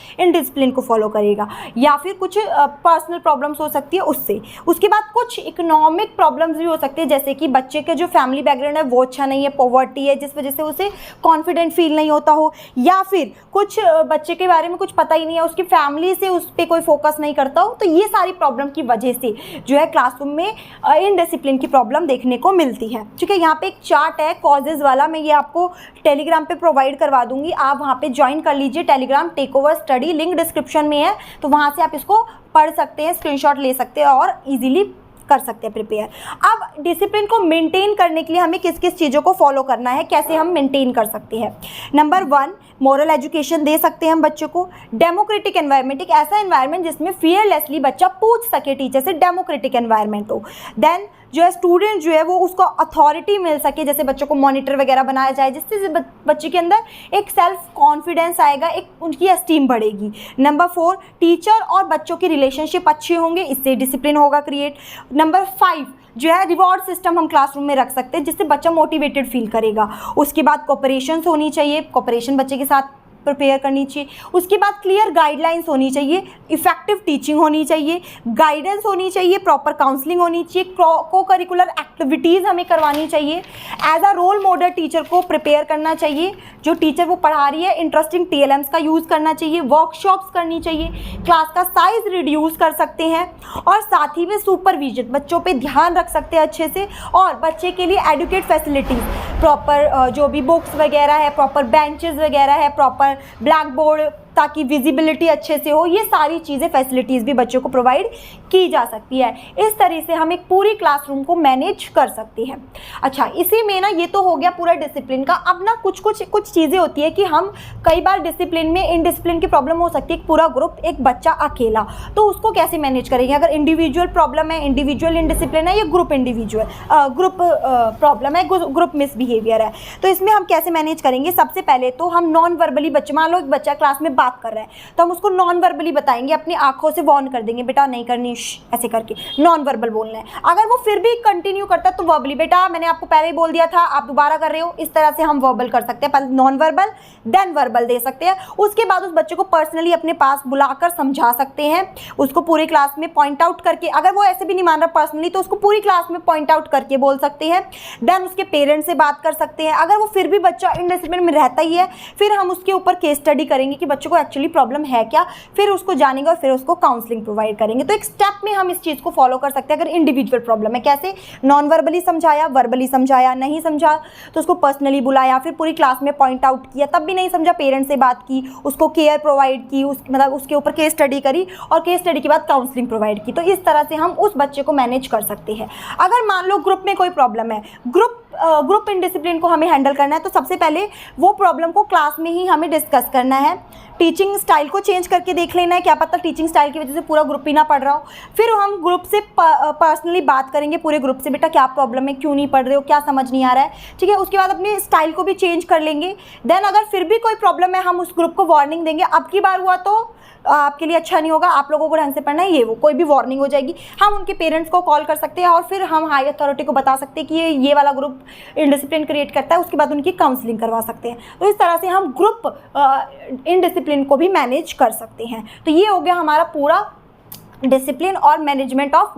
डिसिप्लिन को फॉलो करेगा, या फिर कुछ पर्सनल प्रॉब्लम्स हो सकती है उससे। उसके बाद कुछ इकोनॉमिक प्रॉब्लम्स भी हो सकती है, जैसे कि बच्चे के जो फैमिली बैकग्राउंड है वो अच्छा नहीं है, पॉवर्टी है, जिस वजह से उसे कॉन्फिडेंट फील नहीं होता हो, या फिर कुछ बच्चे के बारे में कुछ पता ही नहीं है, उसकी फैमिली से उस पर कोई फोकस नहीं करता हो। तो ये सारी प्रॉब्लम की वजह से जो है क्लासरूम में इनडिसिप्लिन की प्रॉब्लम देखने को मिलती है। ठीक है, यहाँ पे एक चार्ट है कॉजेज वाला, मैं ये आपको टेलीग्राम पे प्रोवाइड करवा दूंगी, आप वहाँ पे ज्वाइन कर लीजिए Telegram take over study, link description में है, तो वहाँ से आप इसको पढ़ सकते हैं, स्क्रीनशॉट ले सकते हैं और इजीली कर सकते हैं प्रिपेयर। अब डिसिप्लिन को मेंटेन करने के लिए हमें किस किस चीज़ों को फॉलो करना है, कैसे हम मेंटेन कर सकते हैं। नंबर 1, मॉरल एजुकेशन दे सकते हैं हम बच्चों को। डेमोक्रेटिक एनवायरनमेंट, एक ऐसा एनवायरनमेंट जिसमें फियरलेसली बच्चा पूछ सके टीचर से, डेमोक्रेटिक एनवायरनमेंट हो। देन जो है स्टूडेंट जो है वो उसको अथॉरिटी मिल सके, जैसे बच्चों को मॉनिटर वगैरह बनाया जाए, जिससे बच्चे के अंदर एक सेल्फ कॉन्फिडेंस आएगा, एक उनकी एस्टीम बढ़ेगी। नंबर 4, टीचर और बच्चों की रिलेशनशिप अच्छे होंगे, इससे डिसिप्लिन होगा क्रिएट। नंबर 5 जो है रिवॉर्ड सिस्टम हम क्लासरूम में रख सकते हैं, जिससे बच्चा मोटिवेटेड फील करेगा। उसके बाद कोऑपरेशन होनी चाहिए, कोऑपरेशन बच्चे के साथ प्रिपेयर करनी चाहिए। उसके बाद क्लियर गाइडलाइंस होनी चाहिए, इफेक्टिव टीचिंग होनी चाहिए, गाइडेंस होनी चाहिए, प्रॉपर काउंसलिंग होनी चाहिए, को करिकुलर एक्टिविटीज़ हमें करवानी चाहिए। As a role model teacher को प्रिपेयर करना चाहिए, जो टीचर वो पढ़ा रही है इंटरेस्टिंग TLMs का यूज़ करना चाहिए, वर्कशॉप्स करनी चाहिए, क्लास का साइज रिड्यूस कर सकते हैं, और साथ ही में सुपरविजन, बच्चों पे ध्यान रख सकते हैं अच्छे से, और बच्चे के लिए एडुकेट फैसिलिटीज़, प्रॉपर जो भी बुक्स वगैरह है, प्रॉपर बेंचेस वगैरह है, प्रॉपर ब्लैक बोर्ड, ताकि विजिबिलिटी अच्छे से हो, ये सारी चीज़ें फैसिलिटीज़ भी बच्चों को प्रोवाइड की जा सकती है। इस तरह से हम एक पूरी क्लासरूम को मैनेज कर सकते हैं। अच्छा, इसी में ना ये तो हो गया पूरा डिसिप्लिन का। अब ना कुछ चीज़ें होती है कि हम कई बार डिसिप्लिन में इनडिसिप्लिन की प्रॉब्लम हो सकती है, एक पूरा ग्रुप, एक बच्चा अकेला, तो उसको कैसे मैनेज करेंगे। अगर इंडिविजुअल प्रॉब्लम है, इंडिविजुअल इनडिसिप्लिन है, या ग्रुप ग्रुप प्रॉब्लम है, ग्रुप मिसबिहेवियर है, तो इसमें हम कैसे मैनेज करेंगे। सबसे पहले तो हम नॉन वर्बली बच्चे, मान लो एक बच्चा क्लास में बात कर रहा है, तो हम उसको नॉन वर्बली बताएंगे, अपनी आंखों से वार्न कर देंगे, बेटा नहीं करनी, ऐसे करके नॉन वर्बल बोलना है। अगर वो फिर भी कंटिन्यू करता है तो वर्बली, बेटा मैंने आपको पहले ही बोल दिया था, आप दोबारा कर रहे हो। इस तरह से हम वर्बल कर सकते हैं, पहले नॉन वर्बल देन वर्बल दे सकते हैं। उसके बाद उस बच्चे को पर्सनली अपने पास बुलाकर समझा सकते हैं, उसको पूरी क्लास में पॉइंट आउट करके, अगर वो ऐसे भी नहीं मान रहा पर्सनली, तो उसको पूरी क्लास में पॉइंट आउट करके बोल सकते हैं। देन उसके पेरेंट्स से बात कर सकते हैं। अगर वो फिर भी बच्चा इनडिसिप्लिन में रहता ही है, फिर हम उसके ऊपर केस स्टडी करेंगे कि बच्चे को एक्चुअली प्रॉब्लम है क्या, फिर उसको जानेंगे और फिर उसको काउंसलिंग प्रोवाइड करेंगे। तो एक स्टेप में हम इस चीज़ को फॉलो कर सकते हैं। अगर इंडिविजुअल प्रॉब्लम है, कैसे, नॉन वर्बली समझाया, वर्बली समझाया, नहीं समझा तो उसको पर्सनली बुलाया, फिर पूरी क्लास में पॉइंट आउट किया, तब भी नहीं समझा, पेरेंट्स से बात की, उसको केयर प्रोवाइड की, मतलब उसके ऊपर केस स्टडी करी, और केस स्टडी के बाद काउंसलिंग प्रोवाइड की। तो इस तरह से हम उस बच्चे को मैनेज कर सकते हैं। अगर मान लो ग्रुप में कोई प्रॉब्लम है, ग्रुप इनडिसिप्लिन को हमें हैंडल करना है, तो सबसे पहले वो प्रॉब्लम को क्लास में ही हमें डिस्कस करना है। टीचिंग स्टाइल को चेंज करके देख लेना है, क्या पता टीचिंग स्टाइल की वजह से पूरा ग्रुप ही ना पढ़ रहा हो। फिर हम ग्रुप से पर्सनली बात करेंगे, पूरे ग्रुप से, बेटा क्या प्रॉब्लम है, क्यों नहीं पढ़ रहे हो, क्या समझ नहीं आ रहा है, ठीक है। उसके बाद अपने स्टाइल को भी चेंज कर लेंगे। देन अगर फिर भी कोई प्रॉब्लम है, हम उस ग्रुप को वार्निंग देंगे, अब की बार हुआ तो आपके लिए अच्छा नहीं होगा, आप लोगों को ढंग से पढ़ना है, ये वो कोई भी वार्निंग हो जाएगी। हम उनके पेरेंट्स को कॉल कर सकते हैं, और फिर हम हाई अथॉरिटी को बता सकते हैं कि ये वाला ग्रुप इनडिसिप्लिन क्रिएट करता है, उसके बाद उनकी काउंसलिंग करवा सकते हैं। तो इस तरह से हम ग्रुप इनडिसिप्लिन को भी मैनेज कर सकते हैं। तो ये हो गया हमारा पूरा डिसिप्लिन और मैनेजमेंट ऑफ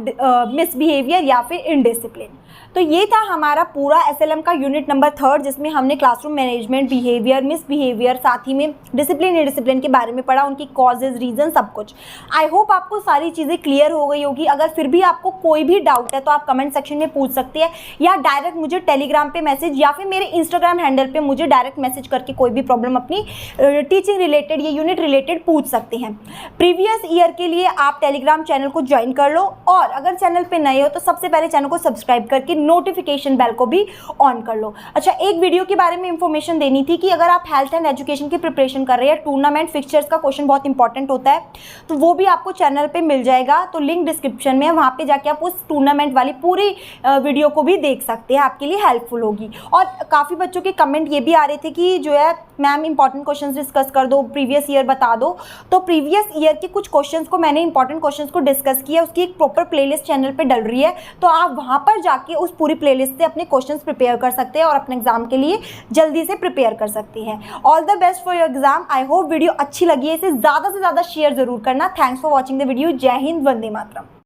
मिसबिहेवियर या फिर इनडिसिप्लिन। तो ये था हमारा पूरा SLM का यूनिट नंबर 3, जिसमें हमने क्लासरूम मैनेजमेंट, बिहेवियर, मिसबिहेवियर, साथ ही में डिसिप्लिन इनडिसिप्लिन के बारे में पढ़ा, उनकी कॉजेज, रीजन, सब कुछ। आई होप आपको सारी चीज़ें क्लियर हो गई होगी। अगर फिर भी आपको कोई भी डाउट है तो आप कमेंट सेक्शन में पूछ सकते हैं, या डायरेक्ट मुझे टेलीग्राम पे मैसेज या फिर मेरे इंस्टाग्राम हैंडल पे मुझे डायरेक्ट मैसेज करके कोई भी प्रॉब्लम अपनी टीचिंग रिलेटेड या यूनिट रिलेटेड पूछ सकते हैं। प्रीवियस ईयर के लिए आप टेलीग्राम चैनल को ज्वाइन कर लो, और अगर चैनल पे नए हो तो सबसे पहले चैनल को सब्सक्राइब करके नोटिफिकेशन बेल को भी ऑन कर लो। अच्छा, एक वीडियो के बारे में इंफॉर्मेशन देनी थी कि अगर आप हेल्थ एंड एजुकेशन की प्रिपरेशन कर रहे हैं, टूर्नामेंट फिक्चर्स का क्वेश्चन बहुत इंपॉर्टेंट होता है, तो वो भी आपको चैनल पे मिल जाएगा। तो लिंक डिस्क्रिप्शन में है, वहाँ पे जाके आप उस टूर्नामेंट वाली पूरी वीडियो को भी देख सकते हैं, आपके लिए हेल्पफुल होगी। और काफ़ी बच्चों के कमेंट ये भी आ रहे थे कि जो है मैम इंपॉर्टेंट क्वेश्चन डिस्कस कर दो, प्रीवियस ईयर बता दो। तो प्रीवियस ईयर के कुछ क्वेश्चंस को मैंने इंपॉर्टेंट क्वेश्चंस को डिस्कस किया, उसकी एक प्रॉपर प्लेलिस्ट चैनल पे डल रही है, तो आप वहाँ पर जाके जाके उस पूरी प्लेलिस्ट से अपने क्वेश्चंस प्रिपेयर कर सकते हैं और अपने एग्जाम के लिए जल्दी से प्रिपेयर कर सकती हैं। All the best for your exam. I hope video अच्छी लगी है, इसे ज़्यादा से ज़्यादा शेयर जरूर करना। Thanks for watching the video. जय हिंद, वंदे मातरम।